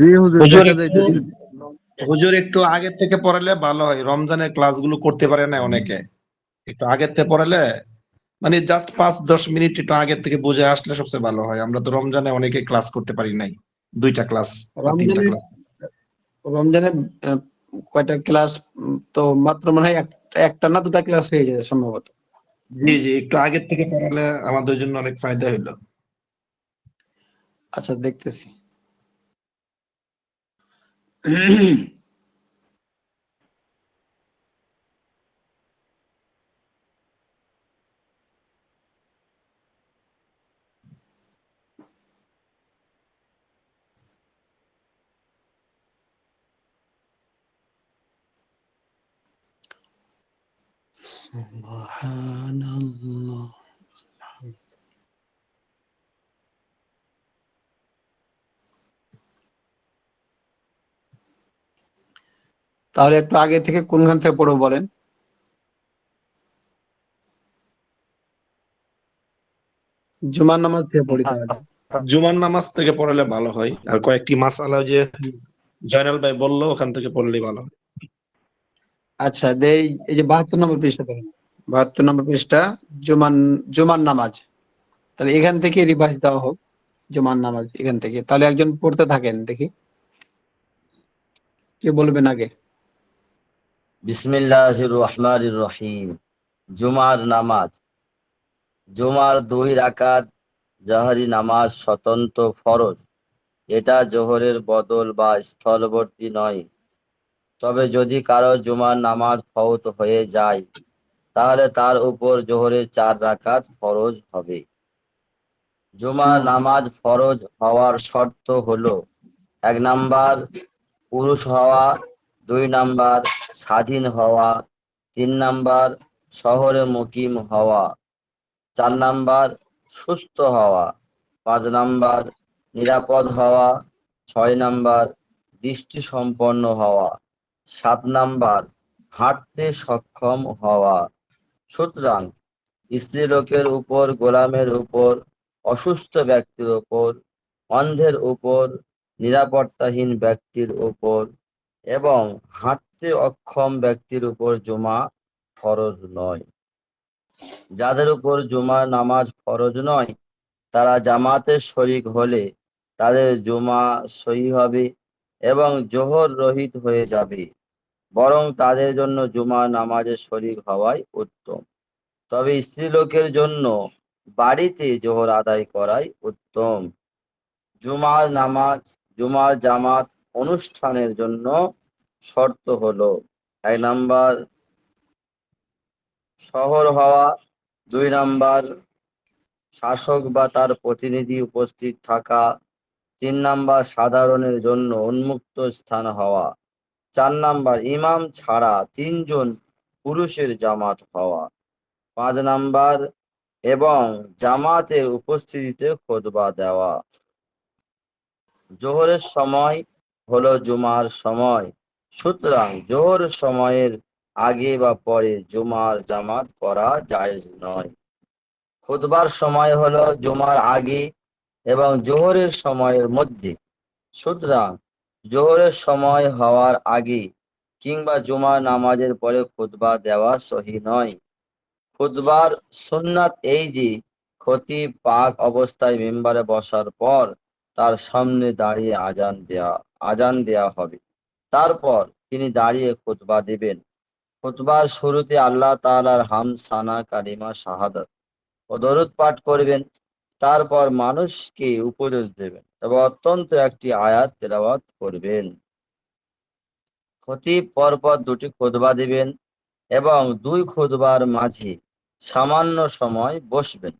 জি হুজুর, হুজুর দেখা একটু যাইতেছে। হুজুর একটু আগে থেকে পড়ালে ভালো হয়, রমজানের ক্লাসগুলো করতে পারে না অনেকে। একটু আগের থেকে পড়ালে মানে জাস্ট 5-10 মিনিট একটু আগের থেকে বুঝে আসলে সবচেয়ে ভালো হয়। আমরা তো রমজানে অনেকে ক্লাস করতে পারি নাই, 2টা ক্লাস বা 3টা রমজানে ক্লাস। রমজানে কয়টা ক্লাস? তো মাত্র মনে হয় একটা না দুটা ক্লাস হয়ে যায় সম্ভবত। জি জি, একটু আগের থেকে পড়ালে আমাদের জন্য অনেক ফায়দা হইলো। আচ্ছা, দেখতেছি। সুবহানাল্লাহ। তাহলে একটু আগে থেকে কোনখান থেকে পড়বো বলেন? জুমার নামাজ থেকে পড়ি তাহলে। জুমার নামাজ থেকে পড়ালে ভালো হয়, আর কয়েকটি মাসআলা যে জয়নাল ভাই বললো ওখান থেকে পড়লেই ভালো হয়। আচ্ছা, এই যে 72 নম্বর পৃষ্ঠা দেখেন, 72 নম্বর পৃষ্ঠা, জুমার নামাজ। তাহলে এখান থেকে রিভাইজ দেওয়া হোক, জুমার নামাজ এখান থেকে। তাহলে একজন পড়তে থাকেন, দেখি কে বলবেন আগে। বিসমিল্লাহির রহমানির রহিম। জুমার নামাজ। জুমার 2 রাকাত জাহরি নামাজ স্বতন্ত্র ফরজ। এটা জোহরের বদল বা স্থলবর্তী নয়। তবে যদি কারো জুমার নামাজ ফওত হয়ে যায়, তাহলে তার উপর জোহরের 4 রাকাত ফরজ হবে। জুমার নামাজ ফরজ হওয়ার শর্ত হলো: 1 নাম্বার পুরুষ হওয়া, 2 নাম্বার স্বাধীন হওয়া, 3 নাম্বার শহরে মুকিম হওয়া, 4 নাম্বার সুস্থ হওয়া, 5 নাম্বার নিরাপদ হওয়া, 6 নাম্বার দৃষ্টি সম্পন্ন হওয়া, 7 নাম্বার হাঁটতে সক্ষম হওয়া। সুতরাং স্ত্রীলোকের উপর, গোলামের উপর, অসুস্থ ব্যক্তির উপর, অন্ধের উপর, নিরাপত্তাহীন ব্যক্তির উপর এবং হাঁটতে অক্ষম ব্যক্তির উপর জুমা ফরজ নয়। যাদের উপর জুমার নামাজ ফরজ নয়, তারা জামাতের শরীক হলে তাদের জুমা সহি হবে এবং জোহর রহিত হয়ে যাবে, বরং তাদের জন্য জুমার নামাজের শরীক হওয়াই উত্তম। তবে স্ত্রীলোকের জন্য বাড়িতে জোহর আদায় করাই উত্তম। জুমার জামাত অনুষ্ঠানের জন্য শর্ত হলো: 1 নাম্বার শহর হওয়া, 2 নাম্বার শাসক বা তার প্রতিনিধি উপস্থিত থাকা, 3 নাম্বার সাধারণের জন্য উন্মুক্ত স্থান হওয়া, 4 নাম্বার ইমাম ছাড়া 3 জন পুরুষের জামাত হওয়া, 5 নাম্বার এবং জামাতের উপস্থিতিতে খুতবা দেওয়া। জোহরের সময় হলো জুমার সময়। সুতরাং জোহর সময়ের আগে বা পরে জুমার জামাত করা জায়েজ নয়। খুতবার সময় হলো জুমার আগে এবং জোহরের সময়ের মধ্যে। সুতরাং জোহরের সময় হওয়ার আগে কিংবা জুমার নামাজের পরে খুতবা দেওয়া সহি নয়। খুতবার সুন্নাত এই যে, খতিব পাক অবস্থায় মিম্বারে বসার পর তার সামনে দাঁড়িয়ে আজান দেয়া হবে। তারপর তিনি দাঁড়িয়ে খুতবা দিবেন। খুতবার শুরুতে আল্লাহ তাআলার হামদ, সানা, কালিমা, শাহাদাত ও দরুদ পাঠ করবেন। তারপর মানুষকে উপদেশ দেবেন এবং অত্যন্ত একটি আয়াত তেলাওয়াত করবেন। খতিব পরপর 2টি খুতবা দিবেন এবং 2 খুতবার মাঝে সামান্য সময় বসবেন।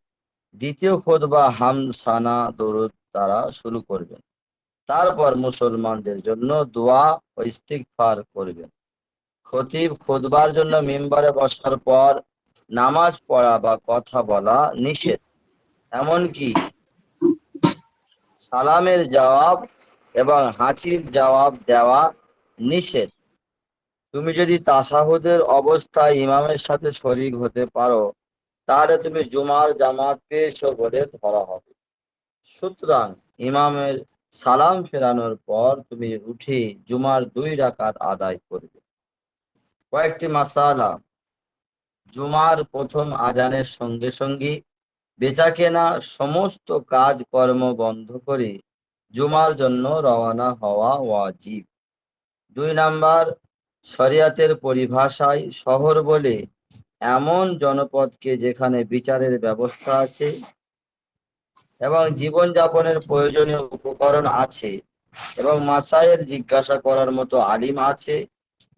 দ্বিতীয় খুতবা হামদ, সানা, দরুদ দ্বারা শুরু করবেন। তারপর মুসলমানদের জন্য দোয়া ও ইস্তিগফার করবেন। খতিব খুতবার জন্য মিম্বারে বসার পর নামাজ পড়া বা কথা বলা নিষেধ। এমনকি সালামের জবাব এবং হাঁচির জবাব দেওয়া নিষেধ। তুমি যদি তাশাহুদের অবস্থায় ইমামের সাথে শরীক হতে পারো, তাহলে তুমি জুমার জামাত পেয়েছো বলে ধরা হবে। সুতরাং ইমামের সালাম ফেরানোর পর তুমি উঠে জুমার 2 রাকাত আদায় করবে। কয়েকটি মাসালা। জুমার প্রথম আজানের সঙ্গে সঙ্গে বেচাকেনা সমস্ত কাজ কর্ম বন্ধ করে জুমার জন্য রওনা হওয়া ওয়াজিব। 2 নাম্বার, শরিয়াতের পরিভাষায় শহর বলে এমন জনপদকে যেখানে বিচারের ব্যবস্থা আছে এবং জীবনযাপনের প্রয়োজনীয় উপকরণ আছে এবং মাসায়েল জিজ্ঞাসা করার মতো আলিম আছে।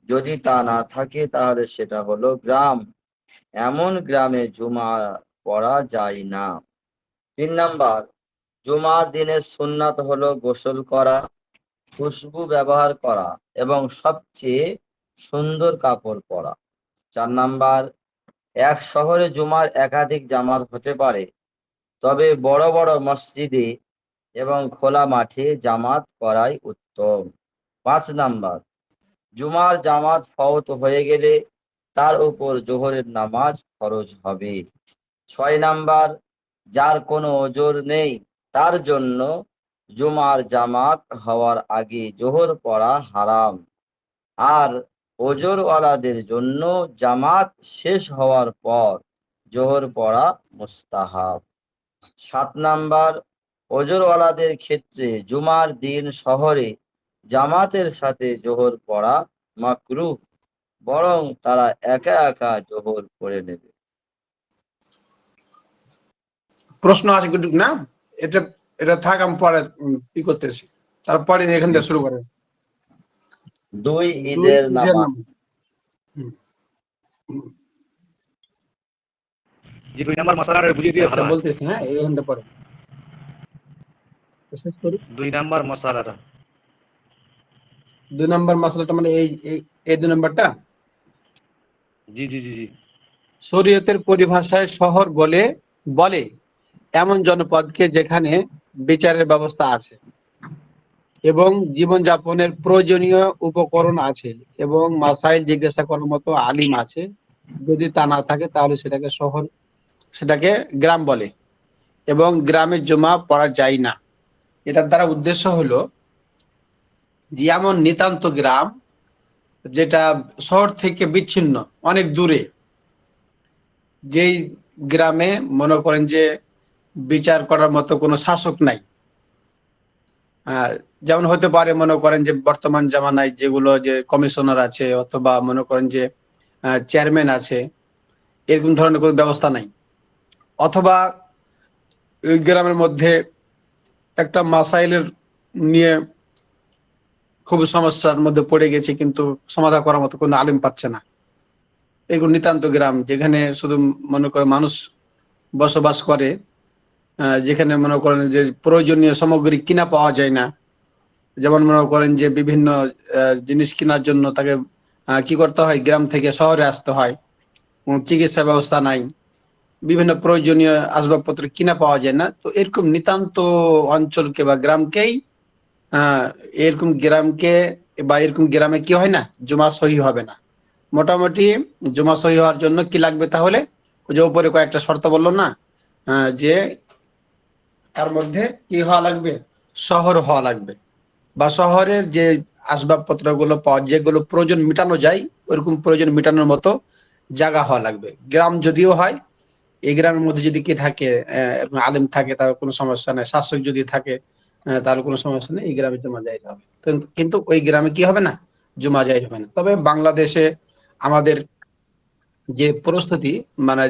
যদি তা না থাকে তাহলে সেটা হলো গ্রাম। এমন গ্রামে জুমা পড়া যায় না। 3 নাম্বার, জুমার দিনের সুন্নাত হলো গোসল করা, খুশবু ব্যবহার করা এবং সবচেয়ে সুন্দর কাপড় পরা। 4 নাম্বার, এক শহরে জুমার একাধিক জামাত হতে পারে, তবে বড় বড় মসজিদে এবং খোলা মাঠে জামাত করাই উত্তম। 5 নাম্বার, জুমার জামাত ফওত হয়ে গেলে তার উপর জোহরের নামাজ ফরজ হবে। 6 নাম্বার, যার কোনো ওজর নেই তার জন্য জুমার জামাত হওয়ার আগে জোহর পড়া হারাম, আর ওজরওয়ালাদের জন্য জামাত শেষ হওয়ার পর জোহর পড়া মুস্তাহাব। 7 নাম্বার, ওজরওয়ালাদের ক্ষেত্রে জুমার দিন শহরে জামাতের সাথে জোহর পড়া মাকরুহ, বরং তারা একা একা জোহর পড়ে নেবে। প্রশ্ন আছে কিন্তু না, এটা এটা থাক, আমি পরে কি করতেছি, তারপরে এখান থেকে শুরু করেন। 2 দুই ঈদের ঈদের নামাজ। নামাজ। হুম। যে 2 নাম্বার মশালাটা বুঝিয়ে দিয়ে ভালো আচ্ছা, হয়। বলতেছি, হ্যাঁ, এখান থেকে পরে শেষ করি। 2 নাম্বার মশালাটা 2 নম্বর মশলাটা মানে এই 2 নম্বরটা জি জি জি জি শরীয়তের পরিভাষায় শহর বলে বলে এমন জনপদকে যেখানে বিচারের ব্যবস্থা আছে এবং জীবনযাপনের প্রয়োজনীয় উপকরণ আছে এবং মাসাইল জিজ্ঞাসা করার মতো আলিম আছে। যদি তা না থাকে তাহলে সেটাকে শহর, সেটাকে গ্রাম বলে এবং গ্রামে জমা পড়া যায় না। এটার দ্বারা উদ্দেশ্য হলো যে এমন নিতান্ত গ্রাম যেটা শহর থেকে বিচ্ছিন্ন, অনেক দূরে, যেই গ্রামে মনে করেন যে বিচার করার মতো কোনো শাসক নাই। যেমন হতে পারে মনে করেন যে বর্তমান জামানায় যেগুলো যে কমিশনার আছে অথবা মনে করেন যে চেয়ারম্যান আছে, এরকম ধরনের কোনো ব্যবস্থা নাই। অথবা ওই গ্রামের মধ্যে একটা মাসাইলের নিয়ে খুব সমস্যার মধ্যে পড়ে গেছে, কিন্তু সমাধান করার মতো কোনো আলিম পাচ্ছে না। এগুলো নিতান্ত গ্রাম যেখানে শুধু মনে করে মানুষ বসবাস করে, যেখানে মনে করেন যে প্রয়োজনীয় সামগ্রী কিনা পাওয়া যায় না। যেমন মনে করেন যে বিভিন্ন জিনিস কেনার জন্য তাকে কি করতে হয়, গ্রাম থেকে শহরে আসতে হয়। চিকিৎসা ব্যবস্থা নাই, বিভিন্ন প্রয়োজনীয় আসবাবপত্র কিনা পাওয়া যায় না। তো এরকম নিতান্ত অঞ্চলকে বা গ্রামকেই আহ এরকম গ্রামকে বা এরকম গ্রামে কি হয় না, জুমা সহি হবে না। মোটামুটি জুমা সহি হওয়ার জন্য কি লাগবে তাহলে, ওই যে উপরে কয়েকটা শর্ত বললো না, যে তার মধ্যে কি হওয়া লাগবে, শহর হওয়া লাগবে, বা শহরের যে আসবাবপত্র গুলো পাওয়া, যেগুলো প্রয়োজন মেটানো যায় ওইরকম প্রয়োজন মেটানোর মতো জায়গা হওয়া লাগবে। গ্রাম যদিও হয়, এই গ্রামের মধ্যে যদি কি থাকে, এরকম আলেম থাকে, তার কোনো সমস্যা নেই। শাসক যদি থাকে, তার কোনো সমস্যা নেই, এই গ্রামে জমা জায়েজ হবে। কিন্তু ওই গ্রামে কি হবে না, জমা জায়েজ হবে না। তবে বাংলাদেশে আমাদের যে প্রস্তুতি, মানে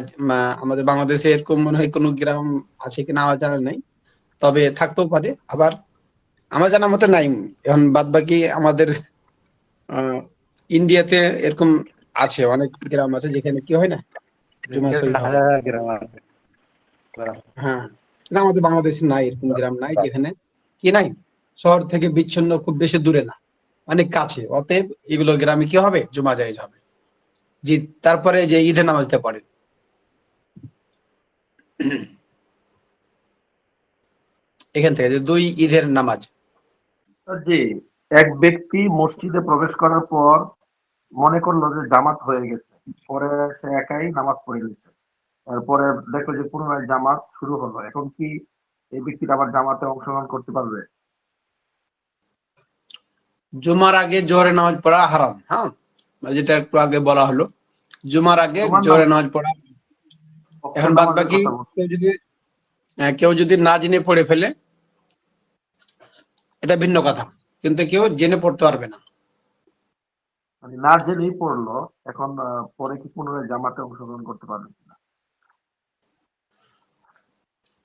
আমাদের বাংলাদেশে এরকম মনে হয় কোনো গ্রাম আছে কিনা আমার জানা নেই, তবে থাকতেও পারে, আবার আমার জানার মতে নাই। এখন বাদ বাকি আমাদের ইন্ডিয়াতে এরকম আছে, অনেক গ্রাম আছে যেখানে কি হয় না, জুমা সহি হয়। হাজার গ্রাম আছে। হ্যাঁ, না, আমাদের বাংলাদেশে নাই, এরকম গ্রাম নাই যেখানে কি নাই, শহর থেকে বিচ্ছিন্ন, খুব বেশি দূরে না, অনেক কাছে। অতএব এগুলো গ্রামে কি হবে, জুমা জায়েজ হবে। জি, তারপরে যে ঈদের নামাজটা পড়ে এখান থেকে যে 2 ঈদের নামাজ। জি, এক ব্যক্তি মসজিদে প্রবেশ করার পর মনে করলো যে জামাত হয়ে গেছে, পরে সে একাই নামাজ পড়ে গেছে। তারপরে দেখলো যে পুনরায় জামাত শুরু হলো। এখন কি এই ব্যক্তিটা আবার জামাতে অংশগ্রহণ করতে পারবে? জুমার আগে জোহরের নামাজ পড়া হারাম, হ্যাঁ, যেটা একটু আগে বলা হলো, জুমার আগে জুমার জোহরের নামাজ পড়া। পক্ষের এখন বাদ নামাজের বাকি কথা বলছি। কেউ যদি না জেনে পড়ে ফেলে এটা ভিন্ন কথা, কিন্তু কেউ জেনে পড়তে পারবে না। মানে না জেনেই পড়লো, এখন পরে কি পুনরায় জামাতে অংশগ্রহণ করতে পারবে কিনা?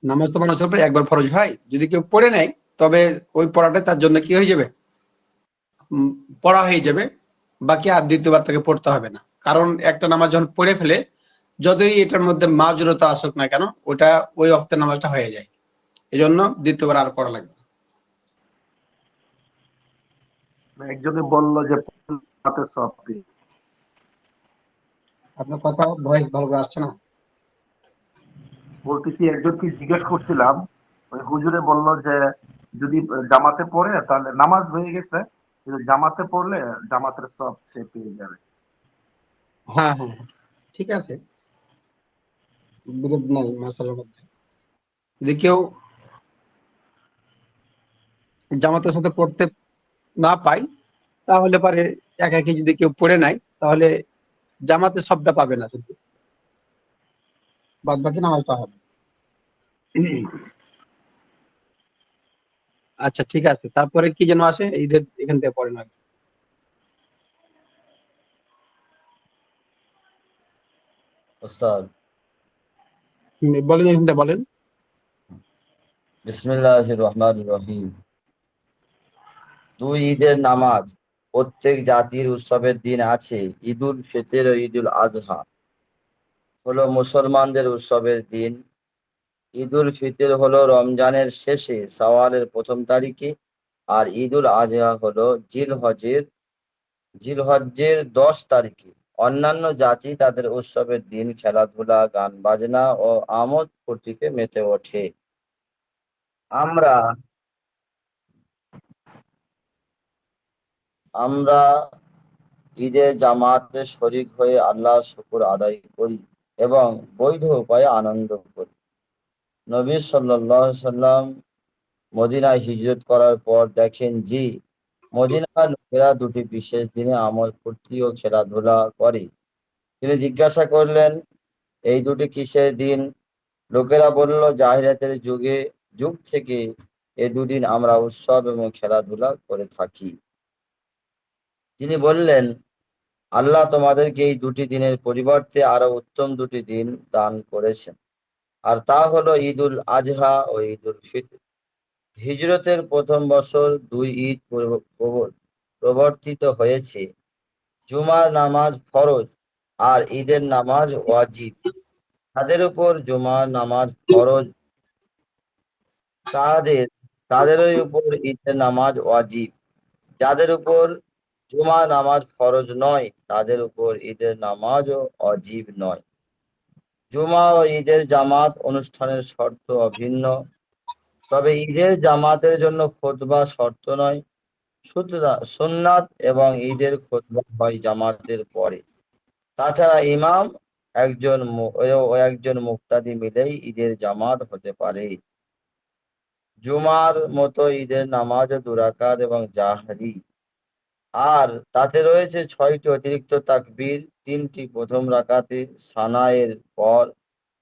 নামাজ তো মানুষের উপরে একবার ফরজ ভাই, যদি কেউ পড়ে নেয় তবে ওই পড়াটা তার জন্য কি হয়ে যাবে, পড়া হয়ে যাবে, বাকি আর দ্বিতীয়বার তাকে পড়তে হবে না। কারণ একটা নামাজ যখন পড়ে ফেলে, যতই এটার মধ্যে মাজুরতা আসুক না কেন, ওটা ওই অক্তের নামাজটা হয়ে যায়, এই জন্য দ্বিতীয়বার আর পড়া লাগবে না। একজনে বলল যে জামাতের সব পেয়ে। আপনার কথা ভয়েস ভালো করে আসছে না। বলতেছি একজনকে জিজ্ঞেস করছিলাম, ওই হুজুরে বলল যে যদি জামাতে পড়ে তাহলে নামাজ হয়ে গেছে, কিন্তু জামাতে পড়লে জামাতের সব সে পেয়ে যাবে। হ্যাঁ হ্যাঁ হ্যাঁ, ঠিক আছে, বিরোধ নাই মাসালার মধ্যে। যদি কেউ জামাতের সাথে পড়তে না পায়, তাহলে পারে একাকি যদি কেউ পড়ে নাই, তাহলে জামাতের সবটা পাবে না, শুধু বাদ বাকি নামাজটা হবে। আচ্ছা ঠিক আছে, তারপরে কি যেন আসে ঈদের এখান থেকে পড়ে না। ওস্তাদ, বলেন, এখান থেকে বলেন। বিসমিল্লাহির রহমানির রহিম। দুই ঈদের নামাজ। প্রত্যেক জাতির উৎসবের দিন আছে। ঈদুল ফিতর ও ঈদুল আজহা হলো মুসলমানদের উৎসবের দিন। ঈদুল ফিতর হলো রমজানের শেষে শাওয়ালের প্রথম তারিখে, আর ঈদুল আজহা হলো জিলহজ্জের 10 তারিখে। অন্যান্য জাতি তাদের উৎসবের দিন খেলাধুলা, গান বাজনা ও আমোদ ফুর্তিতে মেতে ওঠে। আমরা আমরা ঈদে জামাতে শরীক হয়ে আল্লাহর শুকর আদায় করি এবং বৈধ উপায়ে আনন্দ করি। নবী সাল্লাল্লাহু আলাইহি সাল্লাম মদিনায় হিজরত করার পর দেখেন যে মদিনার লোকেরা দুটি বিশেষ দিনে আমোদ ফুর্তি ও খেলাধুলা করে। তিনি জিজ্ঞাসা করলেন, এই দুটি কিসের দিন? লোকেরা বলল, জাহিলিয়াতের যুগ থেকে এই দুদিন আমরা উৎসব এবং খেলাধুলা করে থাকি। তিনি বললেন, আল্লাহ তোমাদেরকে এই দুটি দিনের পরিবর্তে আরো উত্তম দুটি দিন দান করেছেন, আর তা হলো ঈদুল আজহা ও ঈদুল ফিতর। হিজরতের প্রথম বছর দুই ঈদ প্রবর্তিত হয়েছে। জুমার নামাজ ফরজ আর ঈদের নামাজ ওয়াজিব। তাদের উপর জুমার নামাজ ফরজ, তাদের তাদেরই উপর ঈদের নামাজ ওয়াজিব। যাদের উপর জুমার নামাজ ফরজ নয়, তাদের উপর ঈদের নামাজও ওয়াজিব নয়। জুমা ও ঈদের জামাত অনুষ্ঠানের শর্ত অভিন্ন, তবে ঈদের জামাতের জন্য খুতবা শর্ত নয়। সুতরাং সুন্নাত এবং ঈদের খুতবা হয় জামাতের পরে। তাছাড়া ইমাম ও একজন মুক্তাদি মিলেই ঈদের জামাত হতে পারে। জুমার মতো ঈদের নামাজও 2 রাকাত এবং জাহরি, আর তাতে রয়েছে 6টি অতিরিক্ত তাকবীর, 3টি প্রথম রাকাতে সানায়ের পর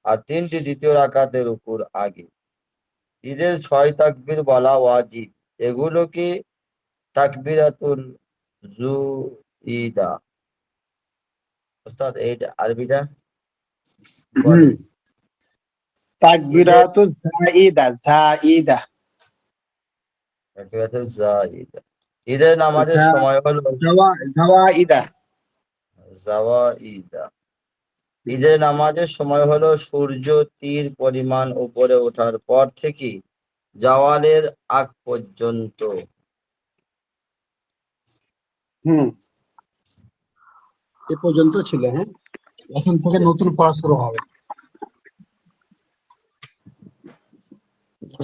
আর 3টি দ্বিতীয় রাকাতের উপর আগে। ঈদের 6 তাকবীর বলা ওয়াজিব। এগুলোকে তাকবীরাতুল জুইদা। ওস্তাদ এই আরবিটা হুম, বলেন। ঈদের তাকবীরাতুল জাইদা, জাইদা। তাকবীরাতুল জাইদা। ঈদের নামাজের সময় হলো জাওয়াইদা। জাওয়াইদা। ঈদের নামাজের সময় হলো সূর্য তীর পরিমাণ উপরে ওঠার পর থেকে জাওয়ালের আগ পর্যন্ত। হুম, এ পর্যন্ত ছিল, হ্যাঁ, এখন থেকে নতুন পড়া শুরু হবে।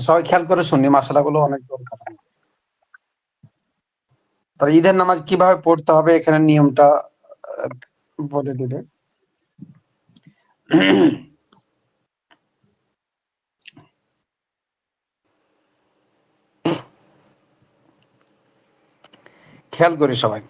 সবাই খেয়াল করে শুনি, মাসালাগুলো অনেক দরকার। তাহলে ঈদের নামাজ কিভাবে পড়তে হবে, এখানে নিয়মটা আহ, বলে দিলে। খেয়াল করি সবাই।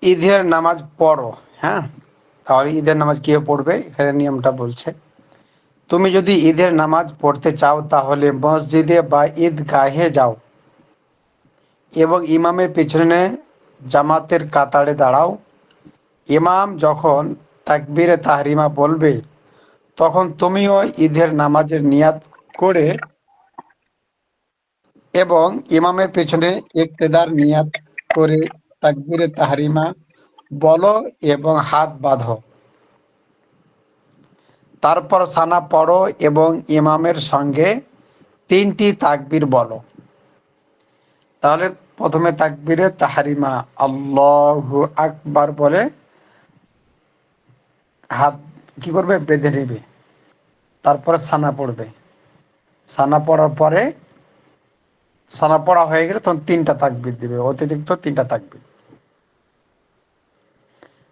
ঈদের নামাজ পড়ো, হ্যাঁ, তাহলে ঈদের নামাজ কিভাবে পড়বে এখানে নিয়মটা বলছে। তুমি যদি ঈদের নামাজ পড়তে চাও তাহলে মসজিদে বা ঈদগাহে যাও এবং ইমামের পেছনে জামাতের কাতারে দাঁড়াও। ইমাম যখন তাকবীরে তাহরিমা বলবে তখন তুমিও ঈদের নামাজের নিয়াত করে এবং ইমামের পেছনে ইক্তেদার নিয়াত করে তাকবীরে তাহরিমা বলো এবং হাত বাঁধো। তারপর সানা পড়ো এবং ইমামের সঙ্গে 3টি তাকবীর বলো। তাহলে প্রথমে তাকবীরে তাহরিমা আল্লাহু আকবার বলে হাত কি করবে, বেঁধে নেবে। তারপরে সানা পড়বে। সানা পড়ার পরে সানা পড়া হয়ে গেলে তখন 3টা তাকবীর দিবে, অতিরিক্ত 3টা তাকবীর।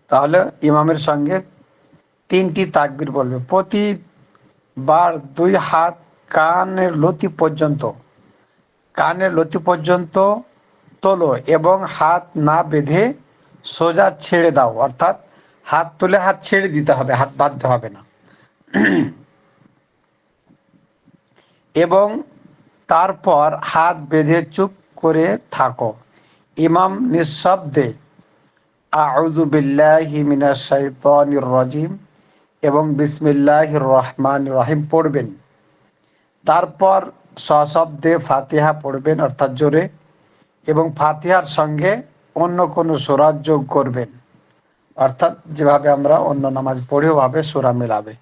তাহলে ইমামের সঙ্গে 3টি তাকবীর বলবে। প্রতিবার 2 হাত কানের লতি পর্যন্ত তোলো এবং হাত না বেঁধে সোজা ছেড়ে দাও, অর্থাৎ হাত তুলে হাত ছেড়ে দিতে হবে, হাত বাঁধতে হবে না। এবং তারপর হাত বেঁধে চুপ করে থাকো। ইমাম নিঃশব্দে আউযু বিল্লাহি মিনাশ শাইতানির রাজিম এবং বিসমিল্লাহির রহমানির রহিম পড়বেন। তারপর সশব্দে ফাতিহা পড়বেন, অর্থাৎ জোরে, এবং ফাতিহার সঙ্গে অন্য কোনো সূরা যোগ করবেন, অর্থাৎ যেভাবে আমরা অন্য নামাজ পড়ি ওভাবে সূরা মেলাবে।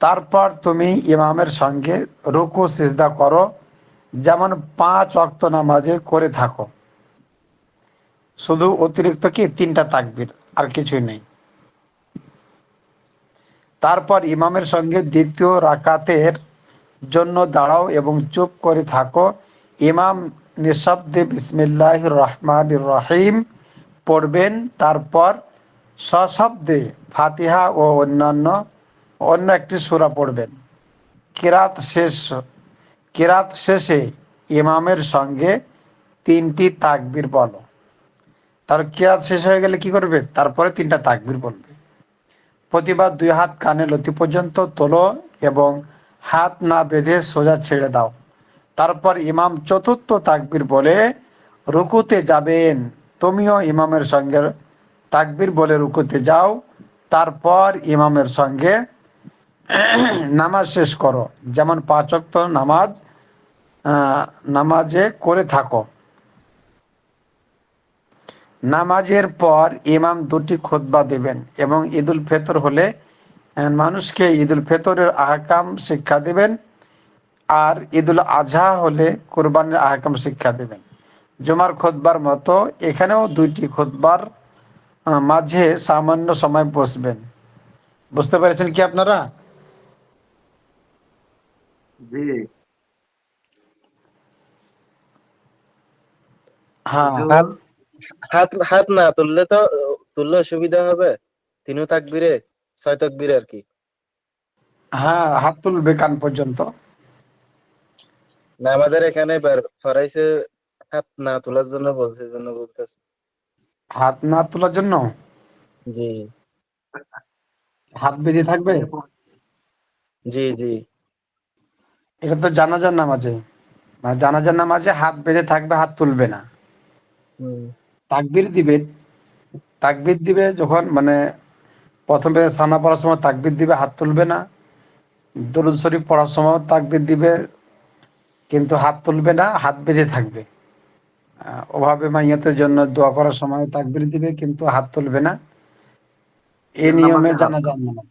তারপর তুমি ইমামের সঙ্গে রুকু সিজদা করো, যেমন 5 ওয়াক্ত নামাজে করে থাকো। শুধু অতিরিক্ত কি 3টা তাকবীর, আর কিছুই নেই। তারপর ইমামের সঙ্গে দ্বিতীয় রাকাতের জন্য দাঁড়াও এবং চুপ করে থাকো। ইমাম নিঃশব্দে বিসমিল্লাহির রহমানির রহিম পড়বেন। তারপর সশব্দে ফাতিহা ও অন্য একটি সূরা পড়বেন। কিরাত শেষে ইমামের সঙ্গে 3টি তাকবীর বলো। তার কিরাত শেষ হয়ে গেলে কি করবে, তারপরে 3টা তাকবীর বলবে। প্রতিবার 2 হাত কানে লতি পর্যন্ত তোলো এবং হাত না বেঁধে সোজা ছেড়ে দাও। তারপর ইমাম চতুর্থ তাকবীর বলে রুকুতে যাবেন, তুমিও ইমামের সঙ্গে তাকবীর বলে রুকুতে যাও। তারপর ইমামের সঙ্গে নামাজ শেষ করো, যেমন 5 ওয়াক্ত নামাজে করে থাকো। নামাজের পর ইমাম 2টি খুতবা দেবেন এবং ঈদুল ফিতর হলে মানুষকে ঈদুল ফিতরের আহকাম শিক্ষা দেবেন, আর ঈদুল আজহা হলে কোরবানির আহকাম শিক্ষা দেবেন। জুমার খুতবার মতো এখানেও 2টি খুতবার মাঝে সামান্য সময় বসবেন। বুঝতে পেরেছেন কি আপনারা? জি হ্যাঁ, হুজুর। হাত হাত না তুললে তো তুললে অসুবিধা হবে। তিনও তাকবীরে 6 তাকবীরে আর কি। হ্যাঁ, হাত তুলবে কান পর্যন্ত। না আমাদের এখানে ফরাইছে হাত না তোলার জন্য বলছে, জন্য বলতেছে। হাত না তোলার জন্য জি হাত বেঁধে থাকবে। জি জি। এটা তো জানাজার নামাজে, মানে জানাজার নামাজে হাত বেঁধে থাকবে, হাত তুলবে না। হুম তাকবীর দিবে, তাকবীর দিবে যখন, মানে প্রথমে সানা পড়ার সময় তাকবীর দিবে, হাত তুলবে না। দরুদ শরীফ পড়ার সময় তাকবীর দিবে, কিন্তু হাত তুলবে না, হাত বেঁধে থাকবে। ওভাবে মাইয়াতের জন্য দোয়া করার সময় তাকবীর দিবে, কিন্তু হাত তুলবে না। এই ঈদের নিয়মে নামাজে হাত জানাজার নামাজ।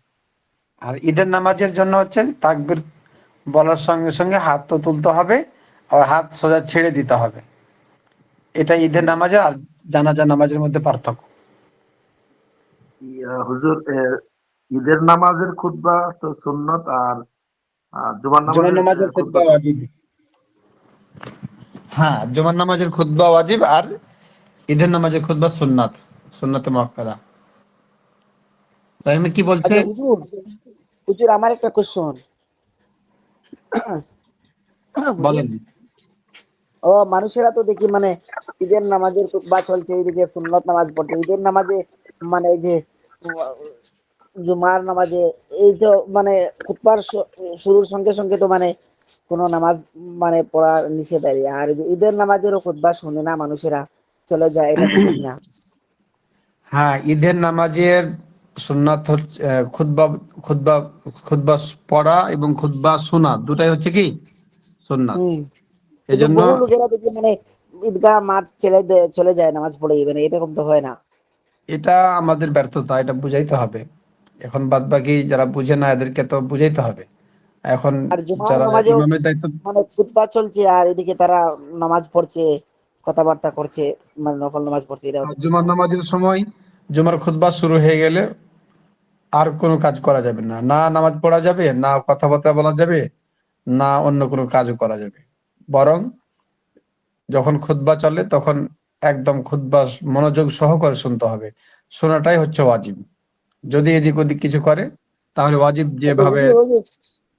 আর ঈদের নামাজের জন্য হচ্ছে তাকবীর বলার সঙ্গে সঙ্গে হাত তো তুলতে হবে আর হাত সোজা ছেড়ে দিতে হবে। এটা ঈদের নামাজে আর জানাজার নামাজের মধ্যে পার্থক্য। হুজুর, ঈদের নামাজের খুতবা তো সুন্নত, আর জুমার জুমার নামাজের নামাজের খুতবা খুতবা ওয়াজিব। হ্যাঁ, জুমার নামাজের খুতবা ওয়াজিব আর ঈদের নামাজের খুতবা সুন্নাত, সুন্নাতে মুআক্কাদা। তাই আমি কি বলছে? আচ্ছা হুজুর, হুজুর আমার একটা কোশ্চেন। হুজুর, বলেন। ও মানুষেরা তো দেখি মানে ঈদের নামাজের খুতবা চলছে, এইদিকে সুন্নত নামাজ পড়ছে ঈদের নামাজে, মানে এই যে জুমার নামাজে, এই তো মানে খুতবার শুরুর সঙ্গে সঙ্গে তো মানে কোনো নামাজ মানে পড়া নিষেধ আর কি। আর ঈদের নামাজেরও খুতবা শুনে না মানুষেরা, চলে যায়, এটা তো ঠিক না। হ্যাঁ, ঈদের নামাজের সুন্নাত হচ্ছে খুতবা, খুতবা খুতবা পড়া এবং খুতবা শোনা দুটাই হচ্ছে কি সুন্নাত। হুম। কিন্তু এজন্য বহু লোকেরা দেখি মানে ঈদগাহ মাঠ ছেড়ে চলে যায় নামাজ পড়ে, মানে এরকম তো হয় না। এটা আমাদের ব্যর্থতা, এটা বুঝাইতে হবে। এখন বাদ বাকি যারা বুঝে না এদেরকে তো বুঝাইতে হবে। এখন আর জুমার যারা নামাজেও ইমামের দায়িত্ব, মানে খুতবা চলছে আর এদিকে তারা নামাজ পড়ছে, কথাবার্তা করছে, মানে নফল নামাজ পড়ছে, এটা তো ঠিক জুমার না। নামাজের সময় জুমার খুতবা শুরু হয়ে গেলে আর কোনো কাজ করা যাবে না, না নামাজ পড়া যাবে, না কথাবার্তা বলা যাবে, না অন্য কোনো কাজও করা যাবে। বরং যখন খুতবা চলে তখন একদম খুতবা মনোযোগ সহকারে শুনতে হবে। শোনাটাই হচ্ছে ওয়াজিব। যদি এদিক ওদিক কিছু করে তাহলে ওয়াজিব আচ্ছা যেভাবে, হুজুর, ওই যে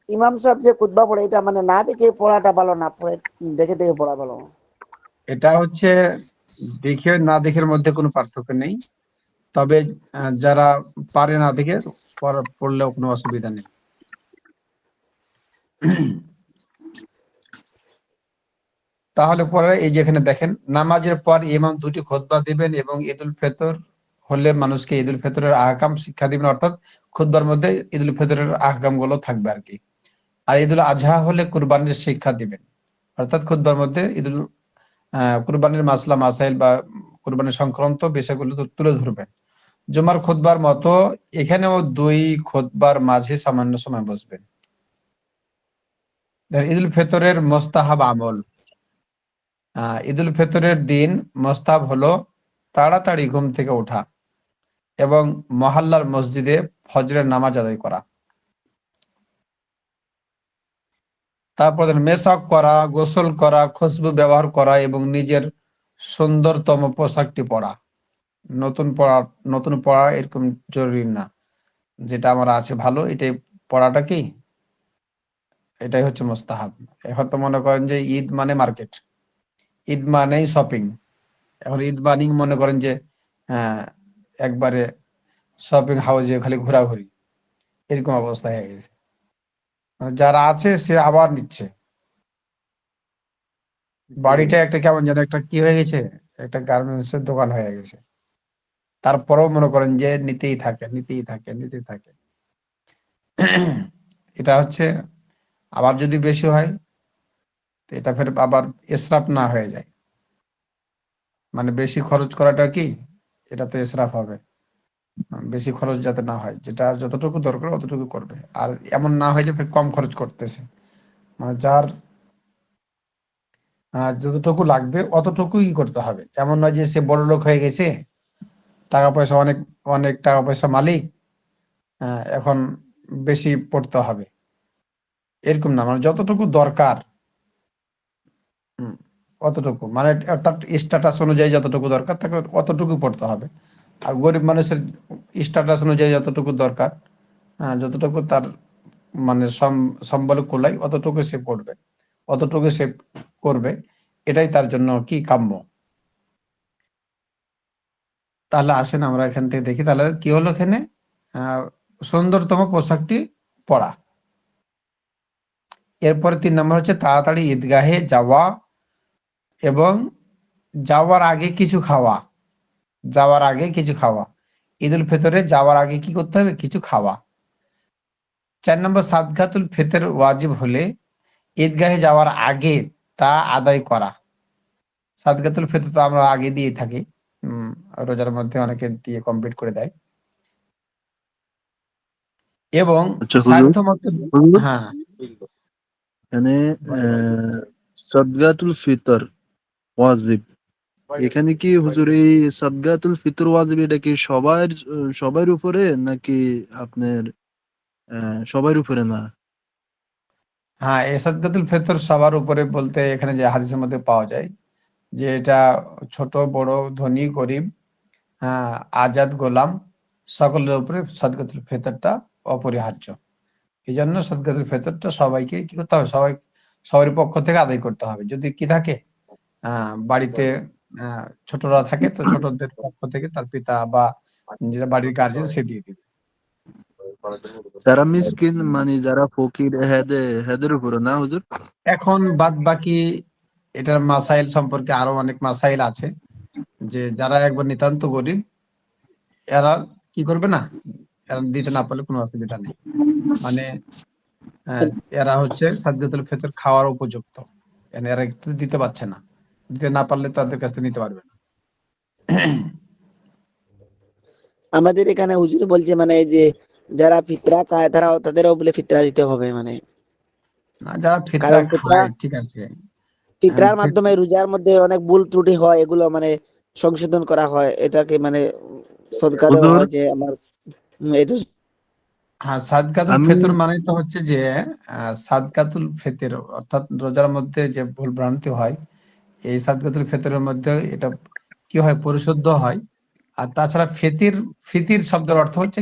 ইমাম সাহেব যে খুতবা পড়ে, এটা মানে না দেখে পড়াটা ভালো, না পড়ে দেখে দেখে পড়া ভালো? এটা হচ্ছে দেখে না দেখের মধ্যে কোনো পার্থক্য নেই। তবে যারা পারে না দেখে পড়লেও কোনো অসুবিধা নেই। তাহলে পরে এই যেখানে দেখেন, নামাজের পর ইমাম দুটি খুতবা দিবেন এবং ঈদুল ফিতর হলে মানুষকে ঈদুল ফিতরের আহকাম শিক্ষা দিবেন, অর্থাৎ খুতবার মধ্যে ঈদুল ফিতরের আহকাম গুলো থাকবে আর কি। আর ঈদুল আজহা হলে কুরবানির শিক্ষা দিবেন, অর্থাৎ খুতবার মধ্যে কুরবানির মাসলা মাসাইল বা কুরবানির সংক্রান্ত বিষয়গুলো তুলে ধরবেন। জুমার খুতবার মতো এখানেও দুই খুতবার মাঝে সামান্য সময় বসবেন। ঈদুল ফিতরের মোস্তাহাব আমল, ঈদুল ফিতরের দিন মোস্তাহাব হলো তাড়াতাড়ি ঘুম থেকে ওঠা এবং মহল্লার মসজিদে ফজরের নামাজ আদায় করা। তারপর মেসাক করা, গোসল করা, খুশবু ব্যবহার করা এবং নিজের সুন্দরতম পোশাকটি পরা। নতুন পড়া এরকম জরুরি না, যেটা আমার আছে ভালো এটাই পড়াটা কি, এটাই হচ্ছে মোস্তাহাব। এখন তো মনে করেন যে ঈদ মানে মার্কেট, ঈদ মানেই শপিং। এখন ঈদ মানেই মনে করেন যে আহ একবারে শপিং হাউসে খালি ঘোরাঘুরি, এরকম অবস্থা হয়ে গেছে। মানে যারা আছে সে আবার নিচ্ছে, বাড়িটা একটা কেমন যেন একটা কি হয়ে গেছে, একটা গার্মেন্টস এর দোকান হয়ে গেছে। তারপরেও মনে করেন যে নিতেই থাকে নিতেই থাকে নিতেই থাকে। এটা হচ্ছে, আবার যদি বেশি হয় তো এটা ফের আবার ইসরাফ না হয়ে যায়। মানে বেশি খরচ করাটা কি, এটা তো ইসরাফ হবে। বেশি খরচ যাতে না হয়, যেটা যতটুকু দরকার অতটুকু করবে, আর এমন না হয় যে ফের কম খরচ করতেছে। মানে যার যতটুকু লাগবে অতটুকুই করতে হবে। এমন নয় যে সে বড় লোক হয়ে গেছে, টাকা পয়সা অনেক, অনেক টাকা পয়সা মালিক, এখন বেশি পড়তে হবে, এরকম না। মানে যতটুকু দরকার অতটুকু, মানে তার স্ট্যাটাস অনুযায়ী যতটুকু দরকার তাকে অতটুকু পড়তে হবে। আর গরিব মানুষের স্ট্যাটাস অনুযায়ী যতটুকু দরকার, যতটুকু তার মানে সম্বল কোলাই অতটুকু সে পড়বে, অতটুকু সে করবে, এটাই তার জন্য কি কাম্য। তাহলে আসেন আমরা এখান থেকে দেখি তাহলে কি হলো এখানে, আহ সুন্দরতম পোশাকটি পরা। এরপরে 3 নম্বর হচ্ছে তাড়াতাড়ি ঈদগাহে যাওয়া এবং যাওয়ার আগে কিছু খাওয়া, যাওয়ার আগে কিছু খাওয়া। ঈদুল ফিতরে যাওয়ার আগে কি করতে হবে, কিছু খাওয়া। 4 নম্বর সাদকাতুল ফিতর ওয়াজিব হলে ঈদগাহে যাওয়ার আগে তা আদায় করা। সাদকাতুল ফিতর তো আমরা আগে দিয়ে থাকি, রোজার মধ্যে অনেকে দিয়ে কমপ্লিট করে দেয়। এবং আচ্ছা হুজুর, সাধ্যমতো, হুজুর হ্যাঁ এখানে সাদগাতুল ফিতর ওয়াজিব, এখানে কি হুজুর এই সাদগাতুল ফিতর ওয়াজিব এটা কি সবার উপরে নাকি আপনার সবার উপরে না? হ্যাঁ, এই সাদকাতুল ফিতর সবার উপরে বলতে এখানে যে হাদিসের মধ্যে পাওয়া যায় যে এটা ছোট বড় ধনী গরিব, হ্যাঁ, আজাদ গোলাম সকলের উপরে সাদকাতুল ফিতরটা অপরিহার্য। এই জন্য সাদকাতুল ফিতরটা সবাইকে কি করতে হবে, সবার পক্ষ থেকে আদায় করতে হবে। যদি কি থাকে বাড়িতে ছোটরা থাকে তো ছোটদের পক্ষ থেকে তার পিতা বা যেটা বাড়ির গার্জেন সে দিয়ে দিবে। যারা মিসকিন মানে যারা ফকির হেদের উপরে না হুজুর? এখন বাদ বাকি এটার মাসাইল সম্পর্কে আরো অনেক মাসাইল আছে, যে যারা একবার নিতান্ত গরিব এরা কি করবে না, এরা দিতে না পারলে কোনো অসুবিধা নেই। মানে আহ, এরা হচ্ছে সাদকাতুল ফিতর খাওয়ার উপযুক্ত, এরা একটু দিতে পারছে না, দিতে না পারলে তাদের কাছে নিতে পারবে না। আমাদের এখানে হুজুর বলছে মানে যে যারা ফিতরা খায় তাদেরও বলে ফিতরা দিতে হবে, মানে না, যারা ফিতরা কারণ ফিতরা খায় ঠিক আছে। ফিতরার ফিত- মাধ্যমে রোজার মধ্যে অনেক ভুল ত্রুটি হয়, এগুলো মানে সংশোধন করা হয়, এটাকে মানে সদকা দেওয়া হুজুর হয় যে আমার এটা। হ্যাঁ, সাদকাতুল আমি ফিতর মানে তো হচ্ছে যে সাদকাতুল ফিতর অর্থাৎ রোজার মধ্যে যে ভুল ভ্রান্তি হয়, এই সাদকাতুল ফিতরের মধ্যে এটা কি হয়, পরিশুদ্ধ হয়। আর তাছাড়া ফিতির শব্দের অর্থ হচ্ছে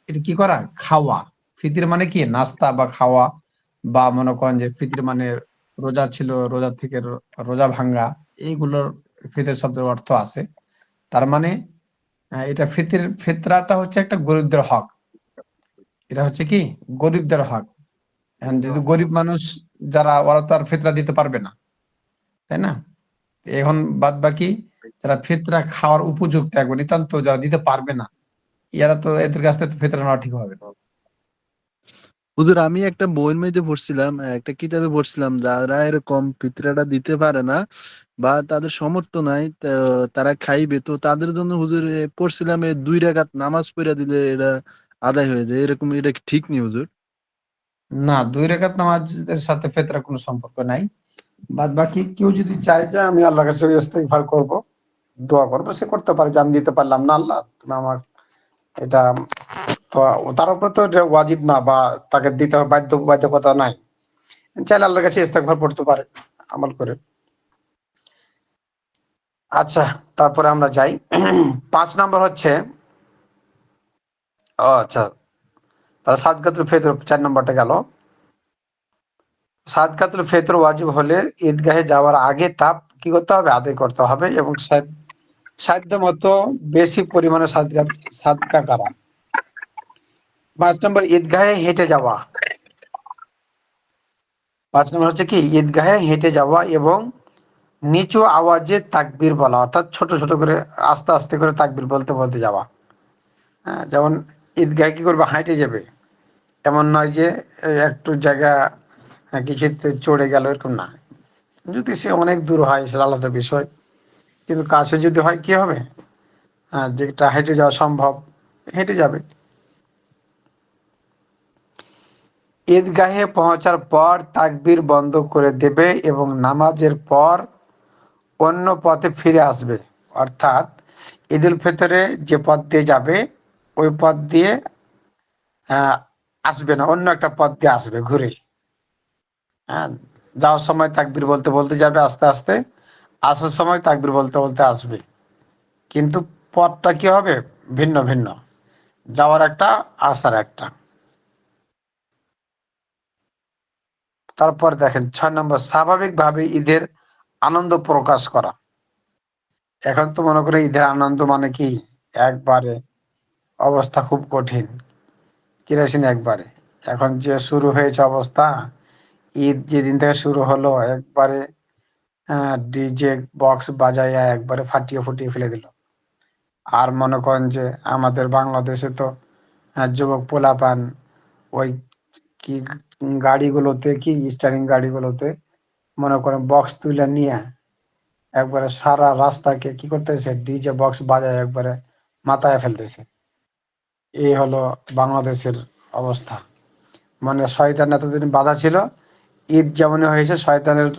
এটা কি করা, খাওয়া। ফিতির মানে কি, নাস্তা বা খাওয়া, বা মনে করেন যে ফিতির মানে রোজা ছিল, রোজা থেকে রোজা ভাঙ্গা, এইগুলোর ফিতির শব্দের অর্থ আছে। তার মানে এটা ফিতরাটা হচ্ছে একটা গরিবদের হক। এটা হচ্ছে কি, গরিবদের হক। এখন যদি গরিব মানুষ যারা, ওরা তো আর ফিতরা দিতে পারবে না, তাই না? এখন বাদ বাকি যারা ফিতরা খাওয়ার উপযুক্ত, একবার নিতান্ত যারা দিতে পারবে না, এরা তো এদের কাছ থেকে তো ফিতরা নেওয়া ঠিক হবে না। হুজুর আমি একটা বইয়ের মধ্যে পড়ছিলাম, একটা কিতাবে পড়ছিলাম যারা এরকম ফিতরাটা দিতে পারে না বা তাদের সামর্থ্য নাই তারা খাইবে, তো তাদের জন্য হুজুর পড়ছিলাম 2 রাকাত নামাজ পড়ে দিলে এটা আদায় হয়ে যায়, এরকম এটা কি ঠিক নেই হুজুর? না, 2 রাকাত নামাজের সাথে ফিতরা কোনো সম্পর্ক নাই। বাদ বাকি কেউ যদি চায় যে আমি আল্লাহর কাছে ইস্তেগফার করব, দোয়া করবো, সে করতে পারে যে আমি দিতে পারলাম না, আল্লাহ তুমি আমার এটা, তো তার উপরে তো এটা ওয়াজিব না বা তাকে দিতে হবে বাধ্যকতা নাই। চাইলে আল্লাহর কাছে ইস্তেগফার পড়তে পারে আমল করে। আচ্ছা, তারপরে আমরা যাই। 5 নম্বর হচ্ছে, ও আচ্ছা, তাহলে সাদকাতুল ফিতর 4 নম্বরটা গেল। সাদকাতুল ফিতর ওয়াজিব হলে ঈদগাহে যাওয়ার আগে তা কি করতে হবে, আদায় করতে হবে, এবং সাধ্য মতো বেশি পরিমাণে সাদকা করা। 5 নম্বর ঈদগাহে হেঁটে যাওয়া। 5 নম্বর হচ্ছে কি, ঈদগাহে হেঁটে যাওয়া এবং নিচু আওয়াজে তাকবীর বলা, অর্থাৎ ছোট ছোট করে আস্তে আস্তে করে তাকবীর বলতে বলতে যাওয়া। হ্যাঁ, যেমন ঈদগাহে কি করবে, হাঁটে যাবে, এমন নয় যে একটু জায়গা কিছুতে চড়ে গেল, এরকম না। যদি সে অনেক দূর হয় সেটা আলাদা বিষয়, কিন্তু কাছে যদি হয় কি হবে, যেটা হেঁটে যাওয়া সম্ভব হেঁটে যাবে। ঈদগাহে পৌঁছার পর তাকবীর বন্ধ করে দেবে এবং নামাজের পর অন্য পথে ফিরে আসবে। অর্থাৎ ঈদুল ফিতরে যে পথ দিয়ে যাবে ওই পথ দিয়ে আহ, আসবে না, অন্য একটা পথ দিয়ে আসবে ঘুরে। হ্যাঁ, যাওয়ার সময় তাকবীর বলতে বলতে যাবে আস্তে আস্তে, আসার সময় তাকবীর বলতে বলতে আসবে, কিন্তু পথটা কি হবে, ভিন্ন ভিন্ন, যাওয়ার একটা আসার একটা। তারপর দেখেন 6 নম্বর, স্বাভাবিকভাবে ঈদের আনন্দ প্রকাশ করা। এখন তো মনে করে ঈদের আনন্দ মানে কি, একবারে অবস্থা খুব কঠিন, কেরোসিন একবারে। এখন যে শুরু হয়েছে অবস্থা, ঈদ যেদিন থেকে শুরু হলো একবারে ডিজে বক্স বাজাইয়া একবারে ফাটিয়ে ফুটিয়ে ফেলে দিল। আর মনে করেন যে আমাদের বাংলাদেশে তো যুবক পোলাপান ওই কি গাড়িগুলোতে, কি স্টারিং গাড়িগুলোতে মনে করেন বক্স তুলে নিয়ে একবারে সারা রাস্তাকে কি করতেছে, ডিজে বক্স বাজায় একবারে মাথায় ফেলতেছে। এই হলো বাংলাদেশের অবস্থা, মানে শয়তান এতদিন বাধা ছিল, ঈদ যেমন হয়েছে শয়তানের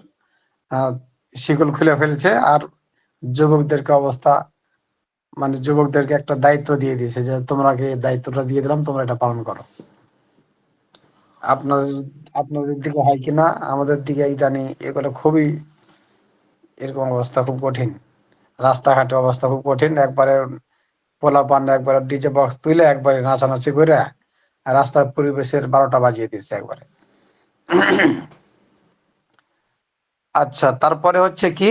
শিকল খুলে ফেলেছে, আর যুবকদেরকে অবস্থা, মানে যুবকদেরকে একটা দায়িত্ব দিয়ে দিয়েছে যে তোমরাকে এই দায়িত্বটা দিয়ে দিলাম, তোমরা এটা পালন করো। আপনাদের আপনাদের দিকে হয় কিনা, আমাদের দিকে ইদানিং এগুলো খুবই, এরকম অবস্থা খুব কঠিন, রাস্তাঘাটে অবস্থা খুব কঠিন, একবারে পোলাপান একবারে ডিজে বক্স তুলে একবারে নাচানাচি করে রাস্তার পরিবেশের 12টা বাজিয়ে দিচ্ছে একবারে। আচ্ছা, তারপরে হচ্ছে কি